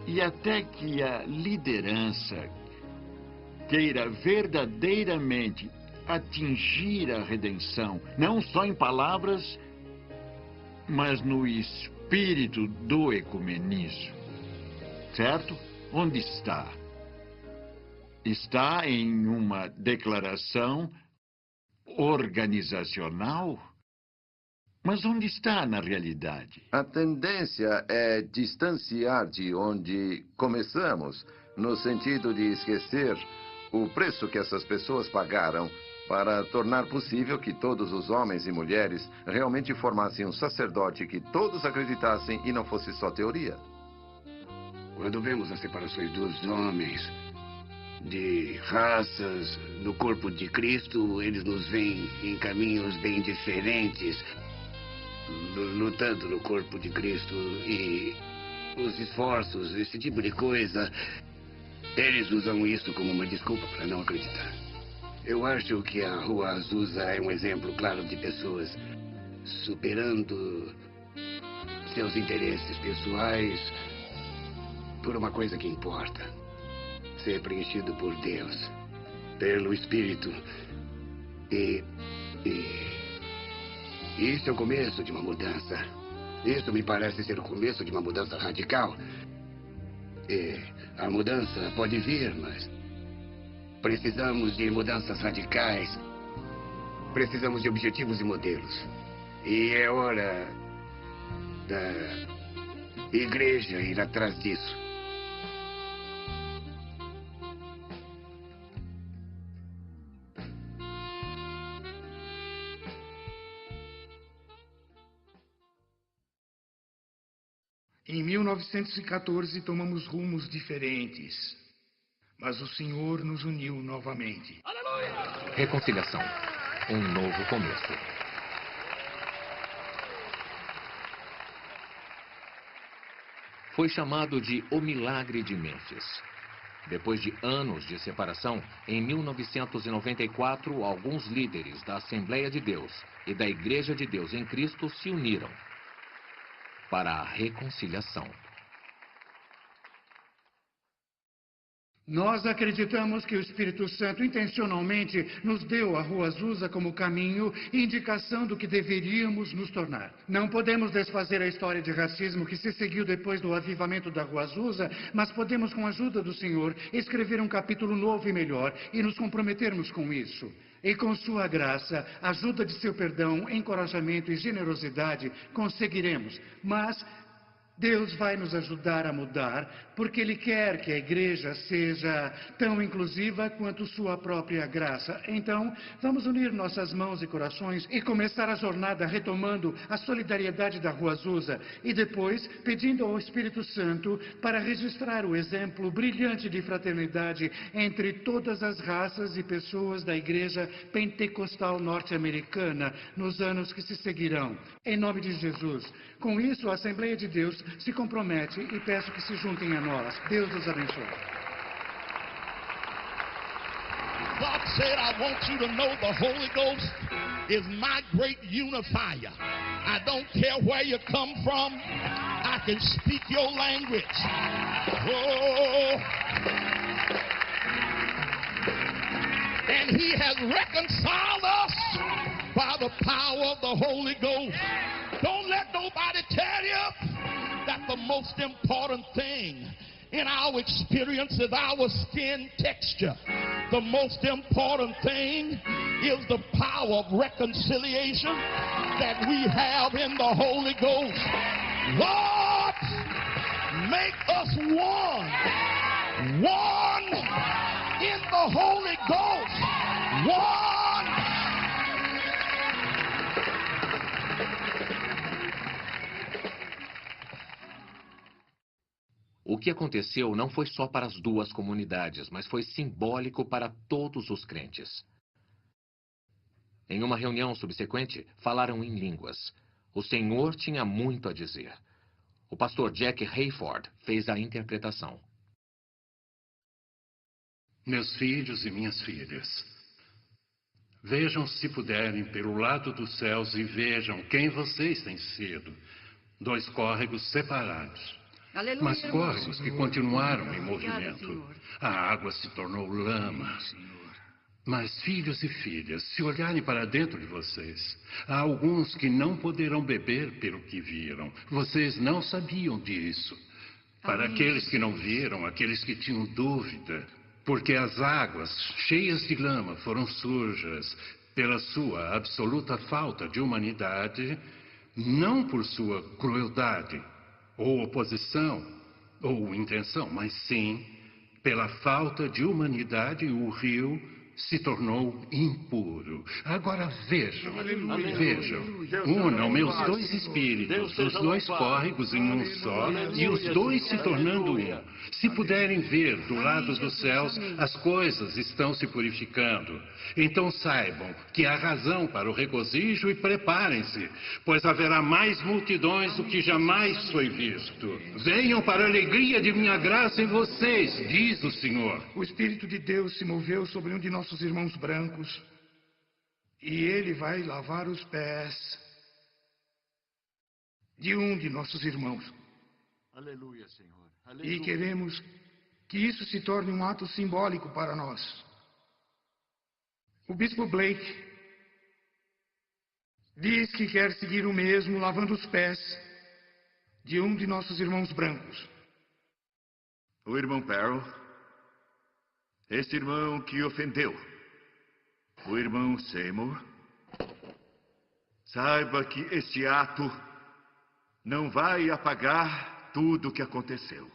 E até que a liderança queira verdadeiramente atingir a redenção, não só em palavras, mas no espírito do ecumenismo. Certo? Onde está? Está em uma declaração organizacional? Mas onde está na realidade? A tendência é distanciar de onde começamos, no sentido de esquecer o preço que essas pessoas pagaram para tornar possível que todos os homens e mulheres realmente formassem um sacerdote que todos acreditassem e não fosse só teoria. Quando vemos as separações dos homens, de raças, no corpo de Cristo, eles nos veem em caminhos bem diferentes, lutando no corpo de Cristo, e os esforços, esse tipo de coisa, eles usam isso como uma desculpa para não acreditar. Eu acho que a Rua Azusa é um exemplo claro de pessoas superando seus interesses pessoais por uma coisa que importa: ser preenchido por Deus, pelo Espírito. E isso é o começo de uma mudança. Isso me parece ser o começo de uma mudança radical. E a mudança pode vir, mas precisamos de mudanças radicais. Precisamos de objetivos e modelos. E é hora da igreja ir atrás disso. Em 1914, tomamos rumos diferentes, mas o Senhor nos uniu novamente. Reconciliação. Um novo começo. Foi chamado de O Milagre de Mênfis. Depois de anos de separação, em 1994, alguns líderes da Assembleia de Deus e da Igreja de Deus em Cristo se uniram para a reconciliação. Nós acreditamos que o Espírito Santo intencionalmente nos deu a Rua Azusa como caminho e indicação do que deveríamos nos tornar. Não podemos desfazer a história de racismo que se seguiu depois do avivamento da Rua Azusa, mas podemos, com a ajuda do Senhor, escrever um capítulo novo e melhor e nos comprometermos com isso. E com sua graça, ajuda de seu perdão, encorajamento e generosidade, conseguiremos. Mas Deus vai nos ajudar a mudar, porque Ele quer que a igreja seja tão inclusiva quanto sua própria graça. Então, vamos unir nossas mãos e corações e começar a jornada retomando a solidariedade da Rua Azusa e depois pedindo ao Espírito Santo para registrar o exemplo brilhante de fraternidade entre todas as raças e pessoas da igreja pentecostal norte-americana nos anos que se seguirão. Em nome de Jesus. Com isso, a Assembleia de Deus se compromete e peço que se juntem a nós. Deus os abençoe. God said, I want you to know the Holy Ghost is my great unifier. I don't care where you come from. I can speak your language. Oh. And He has reconciled us by the power of the Holy Ghost. Don't let nobody tell you that the most important thing in our experience is our skin texture. The most important thing is the power of reconciliation that we have in the Holy Ghost. Lord, make us one. One in the Holy Ghost. One. O que aconteceu não foi só para as duas comunidades, mas foi simbólico para todos os crentes. Em uma reunião subsequente, falaram em línguas. O Senhor tinha muito a dizer. O pastor Jack Hayford fez a interpretação. Meus filhos e minhas filhas, vejam se puderem pelo lado dos céus e vejam quem vocês têm sido. 2 córregos separados. Aleluia, Mas córregos que continuaram em Obrigada, movimento. Senhor. A água se tornou lama. Mas, filhos e filhas, se olharem para dentro de vocês, há alguns que não poderão beber pelo que viram. Vocês não sabiam disso. Para aqueles que não viram, aqueles que tinham dúvida, porque as águas cheias de lama foram sujas pela sua absoluta falta de humanidade, não por sua crueldade, ou oposição, ou intenção, mas sim pela falta de humanidade, o rio se tornou impuro. Agora vejam, Aleluia. vejam. Deus Unam seja meus louvado, dois Senhor. espíritos, Deus os seja dois louvado. córregos em um só, e os dois se tornando um. Se puderem ver do lado dos céus, as coisas estão se purificando. Então saibam que há razão para o regozijo e preparem-se, pois haverá mais multidões do que jamais foi visto. Venham para a alegria de minha graça em vocês, diz o Senhor. O Espírito de Deus se moveu sobre um de nossos irmãos brancos e ele vai lavar os pés de um de nossos irmãos. Aleluia, Senhor. E Aleluia. queremos que isso se torne um ato simbólico para nós. O bispo Blake diz que quer seguir o mesmo, lavando os pés de um de nossos irmãos brancos. O irmão Perry, esse irmão que ofendeu o irmão Seymour, saiba que este ato não vai apagar tudo o que aconteceu,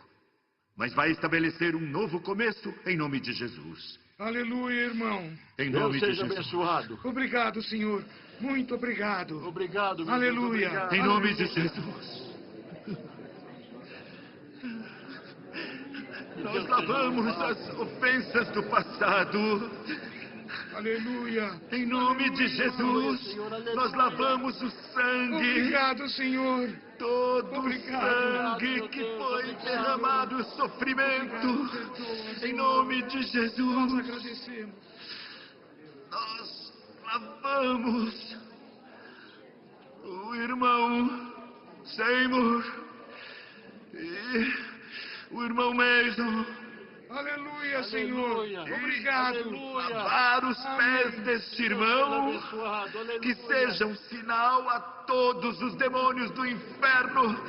mas vai estabelecer um novo começo em nome de Jesus. Aleluia, irmão. Em nome Deus de seja Jesus. abençoado. Obrigado, Senhor. Muito obrigado. Obrigado, meu Aleluia. Deus, obrigado. Em nome de Jesus. Nós lavamos as ofensas do passado. Aleluia. Em nome de Jesus, nós lavamos o sangue. Obrigado, Senhor. Todo o Obrigado. sangue que foi derramado, sofrimento. Em nome de Jesus, Nós agradecemos. nós lavamos o irmão Seymour e o irmão Mason. Aleluia, Senhor. Obrigado. Lavar os pés deste irmão, Abençoado. Aleluia. que seja um sinal a todos os demônios do inferno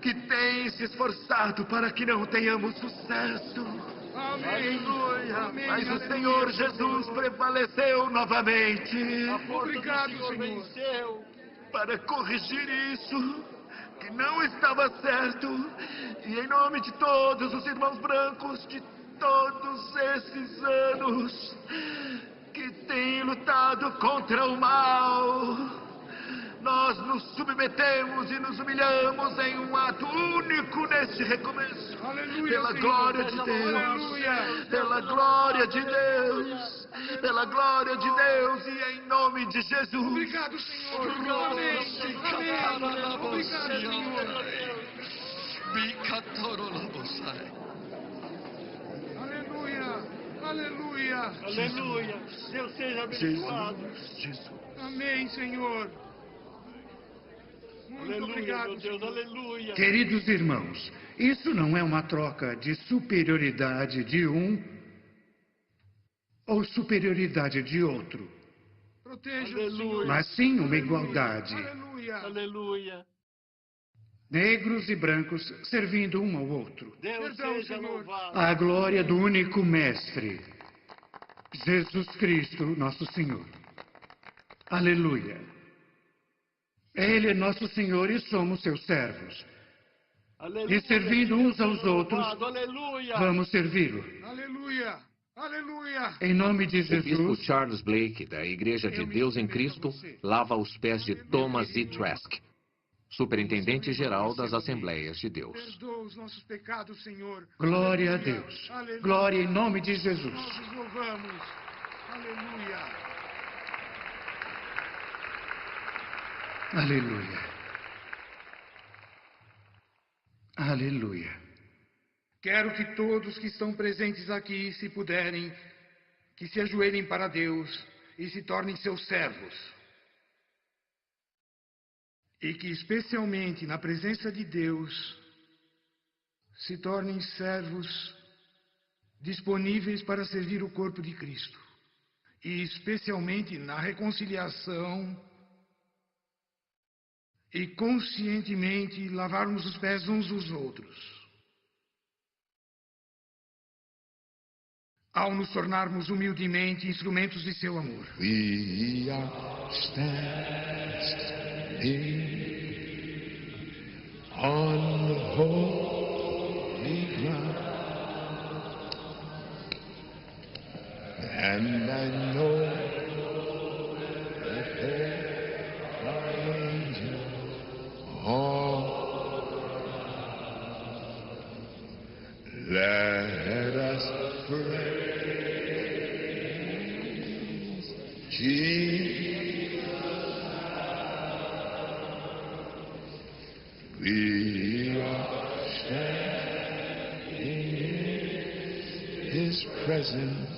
que têm se esforçado para que não tenhamos sucesso. Amém. Aleluia. Amém. Mas o Aleluia, Senhor Jesus prevaleceu novamente Obrigado, Senhor. Venceu. para corrigir isso que não estava certo. E em nome de todos os irmãos brancos de todos esses anos que têm lutado contra o mal, nós nos submetemos e nos humilhamos em um ato único neste recomeço. Aleluia, Pela Senhor. glória de Deus. Aleluia. Pela glória de Deus. Pela glória de Deus e em nome de Jesus. Obrigado, Senhor. Amém. Amém. Obrigado, Senhor. Aleluia. Aleluia. Aleluia. Deus seja abençoado. Jesus. Amém, Senhor. Muito Aleluia, obrigado, meu Deus. Senhor. Aleluia. Queridos irmãos, isso não é uma troca de superioridade de um ou superioridade de outro, Proteja Aleluia. mas sim uma igualdade. Aleluia. Aleluia. Negros e brancos servindo um ao outro. Deus Perdão, seja Senhor. louvado. A glória do único Mestre, Jesus Cristo, nosso Senhor. Aleluia. Ele é nosso Senhor e somos seus servos. Aleluia. E servindo uns aos outros, Louvado. Aleluia. vamos servi-lo. Aleluia. Aleluia. Em nome de O bispo Jesus, Charles Blake, da Igreja de Deus em Cristo, lava os pés de Thomas E. Trask, superintendente-geral das Assembleias de Deus. Perdoa os nossos pecados, Senhor. glória a Aleluia. Deus. Aleluia. Glória em nome de Jesus. Nós os louvamos. Aleluia. Aleluia. Aleluia. Quero que todos que estão presentes aqui, se puderem, que se ajoelhem para Deus e se tornem seus servos. E que, especialmente na presença de Deus, se tornem servos disponíveis para servir o corpo de Cristo. E especialmente na reconciliação e conscientemente lavarmos os pés uns dos outros. Ao nos tornarmos humildemente instrumentos de seu amor. We are standing on holy ground, and call. Let us praise Jesus. We are standing in His presence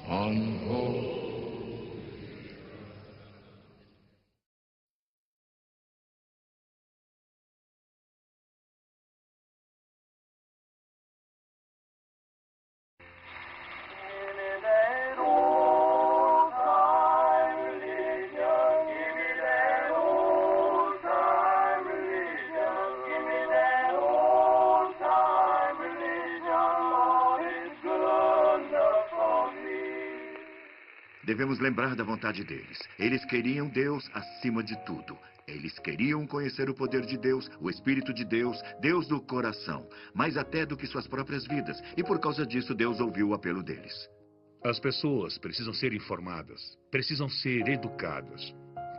on hold. Devemos lembrar da vontade deles. Eles queriam Deus acima de tudo. Eles queriam conhecer o poder de Deus, o Espírito de Deus, Deus do coração, mais até do que suas próprias vidas. E por causa disso, Deus ouviu o apelo deles. As pessoas precisam ser informadas, precisam ser educadas,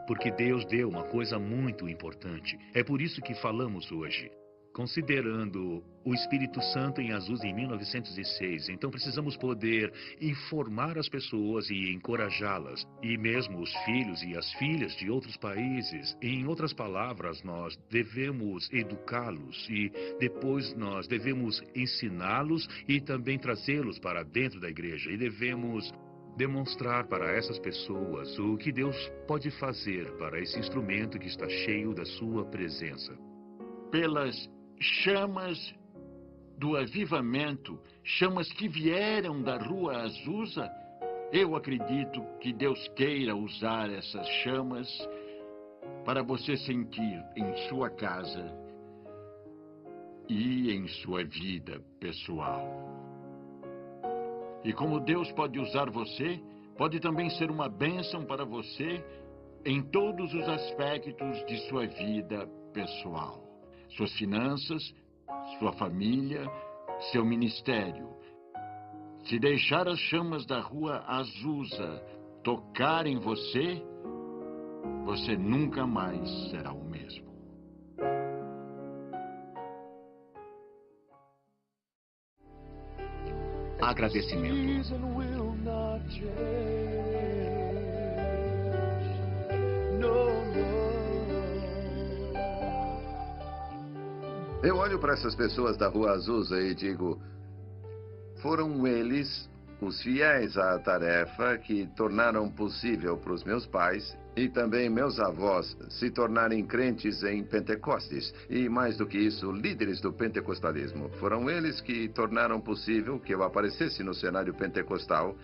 porque Deus deu uma coisa muito importante. É por isso que falamos hoje. Considerando o Espírito Santo em Azusa em 1906, então precisamos poder informar as pessoas e encorajá-las, e mesmo os filhos e as filhas de outros países. Em outras palavras, nós devemos educá-los e depois nós devemos ensiná-los e também trazê-los para dentro da igreja. E devemos demonstrar para essas pessoas o que Deus pode fazer para esse instrumento que está cheio da sua presença. Pelas chamas do avivamento, chamas que vieram da Rua Azusa, eu acredito que Deus queira usar essas chamas para você sentir em sua casa e em sua vida pessoal. E como Deus pode usar você, pode também ser uma bênção para você em todos os aspectos de sua vida pessoal. Suas finanças, sua família, seu ministério. Se deixar as chamas da Rua Azusa tocar em você, você nunca mais será o mesmo. Agradecimento. Eu olho para essas pessoas da Rua Azusa e digo, foram eles, os fiéis à tarefa, que tornaram possível para os meus pais e também meus avós se tornarem crentes em Pentecostes. E mais do que isso, líderes do pentecostalismo. Foram eles que tornaram possível que eu aparecesse no cenário pentecostal,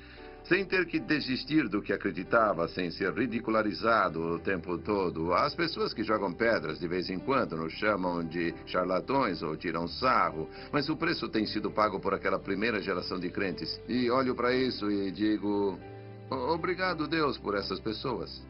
sem ter que desistir do que acreditava, sem ser ridicularizado o tempo todo. As pessoas que jogam pedras de vez em quando nos chamam de charlatões ou tiram sarro, mas o preço tem sido pago por aquela primeira geração de crentes. E olho para isso e digo, obrigado, Deus, por essas pessoas.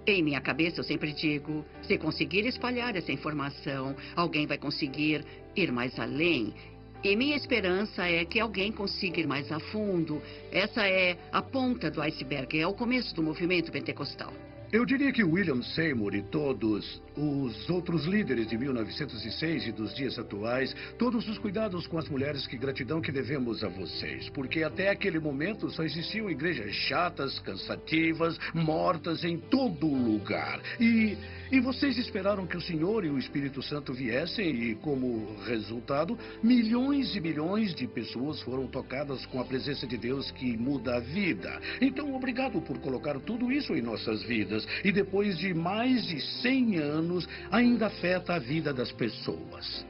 Em minha cabeça, eu sempre digo, se conseguir espalhar essa informação, alguém vai conseguir ir mais além. E minha esperança é que alguém consiga ir mais a fundo. Essa é a ponta do iceberg, é o começo do movimento pentecostal. Eu diria que William Seymour e todos os outros líderes de 1906 e dos dias atuais, todos os cuidados com as mulheres, que gratidão que devemos a vocês. Porque até aquele momento só existiam igrejas chatas, cansativas, mortas em todo lugar. E vocês esperaram que o Senhor e o Espírito Santo viessem e, como resultado, milhões e milhões de pessoas foram tocadas com a presença de Deus que muda a vida. Então, obrigado por colocar tudo isso em nossas vidas. E depois de mais de 100 anos, ainda afeta a vida das pessoas.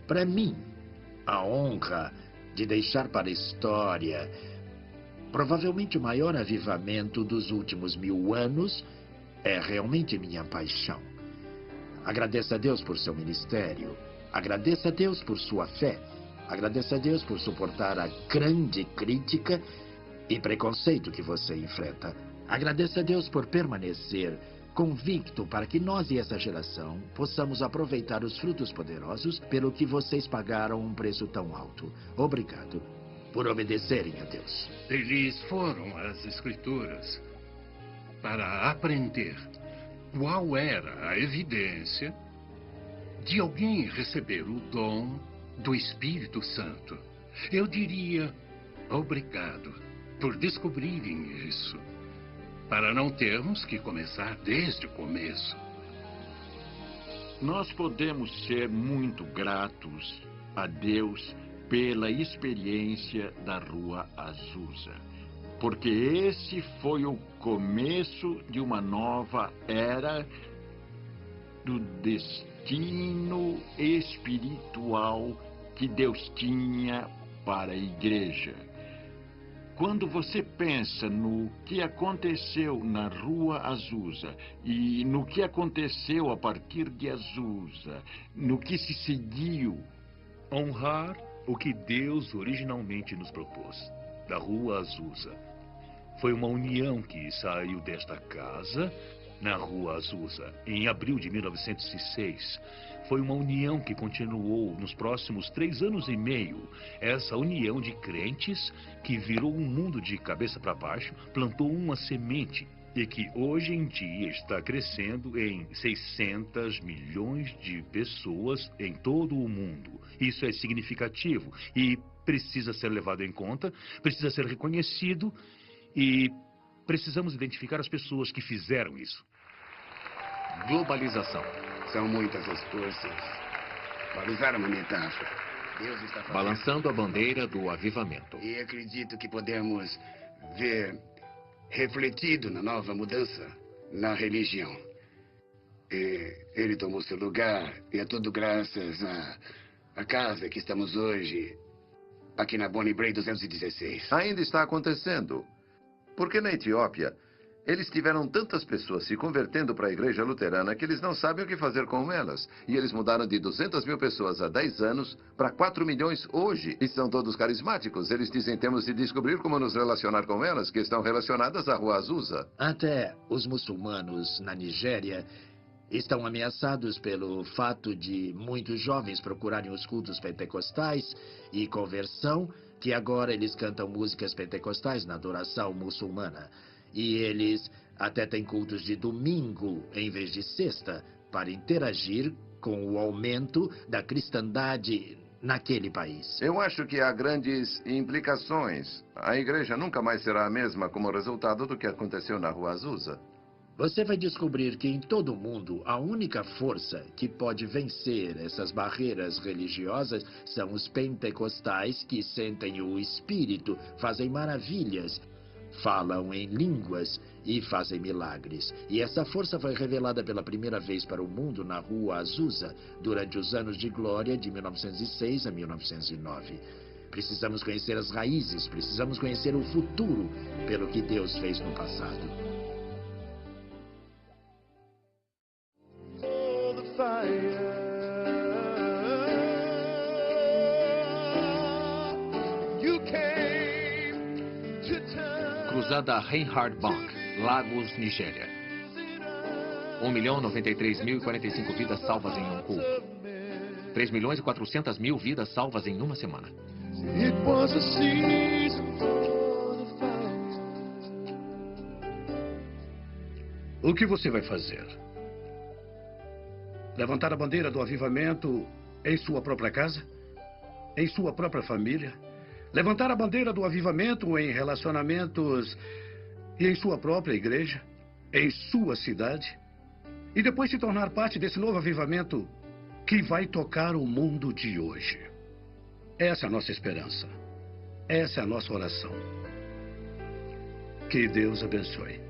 Para mim, a honra de deixar para a história provavelmente o maior avivamento dos últimos 1000 anos é realmente minha paixão. Agradeça a Deus por seu ministério. Agradeça a Deus por sua fé. Agradeça a Deus por suportar a grande crítica e preconceito que você enfrenta. Agradeça a Deus por permanecer convicto para que nós e essa geração possamos aproveitar os frutos poderosos pelo que vocês pagaram um preço tão alto. Obrigado por obedecerem a Deus. Eles foram às Escrituras para aprender qual era a evidência de alguém receber o dom do Espírito Santo. Eu diria obrigado por descobrirem isso, para não termos que começar desde o começo. Nós podemos ser muito gratos a Deus pela experiência da Rua Azusa, porque esse foi o começo de uma nova era do destino espiritual que Deus tinha para a igreja. Quando você pensa no que aconteceu na Rua Azusa e no que aconteceu a partir de Azusa, no que se seguiu, honrar o que Deus originalmente nos propôs, da Rua Azusa. Foi uma união que saiu desta casa, na Rua Azusa, em abril de 1906. Foi uma união que continuou nos próximos 3 anos e meio. Essa união de crentes que virou um mundo de cabeça para baixo, plantou uma semente e que hoje em dia está crescendo em 600 milhões de pessoas em todo o mundo. Isso é significativo e precisa ser levado em conta, precisa ser reconhecido e precisamos identificar as pessoas que fizeram isso. Globalização. São muitas as forças. Para usar uma metáfora, Deus está fazendo... Balançando a bandeira do avivamento. E acredito que podemos ver refletido na nova mudança na religião. Ele tomou seu lugar e é tudo graças à casa que estamos hoje aqui na Bonnie Brae 216. Ainda está acontecendo. Porque na Etiópia, eles tiveram tantas pessoas se convertendo para a igreja luterana que eles não sabem o que fazer com elas. E eles mudaram de 200 mil pessoas há 10 anos para 4 milhões hoje. E são todos carismáticos. Eles dizem temos de descobrir como nos relacionar com elas, que estão relacionadas à Rua Azusa. Até os muçulmanos na Nigéria estão ameaçados pelo fato de muitos jovens procurarem os cultos pentecostais e conversão, que agora eles cantam músicas pentecostais na adoração muçulmana. E eles até têm cultos de domingo em vez de sexta, para interagir com o aumento da cristandade naquele país. Eu acho que há grandes implicações. A igreja nunca mais será a mesma como resultado do que aconteceu na Rua Azusa. Você vai descobrir que em todo o mundo a única força que pode vencer essas barreiras religiosas são os pentecostais, que sentem o Espírito, fazem maravilhas, falam em línguas e fazem milagres. E essa força foi revelada pela primeira vez para o mundo na Rua Azusa durante os anos de glória de 1906 a 1909. Precisamos conhecer as raízes, precisamos conhecer o futuro pelo que Deus fez no passado. Cruzada Reinhard Bonnke, Lagos, Nigéria. 1.093.045 vidas salvas em um culto. 3.400.000 vidas salvas em uma semana. O que você vai fazer? Levantar a bandeira do avivamento em sua própria casa? Em sua própria família? Levantar a bandeira do avivamento em relacionamentos e em sua própria igreja? Em sua cidade? E depois se tornar parte desse novo avivamento que vai tocar o mundo de hoje. Essa é a nossa esperança. Essa é a nossa oração. Que Deus abençoe.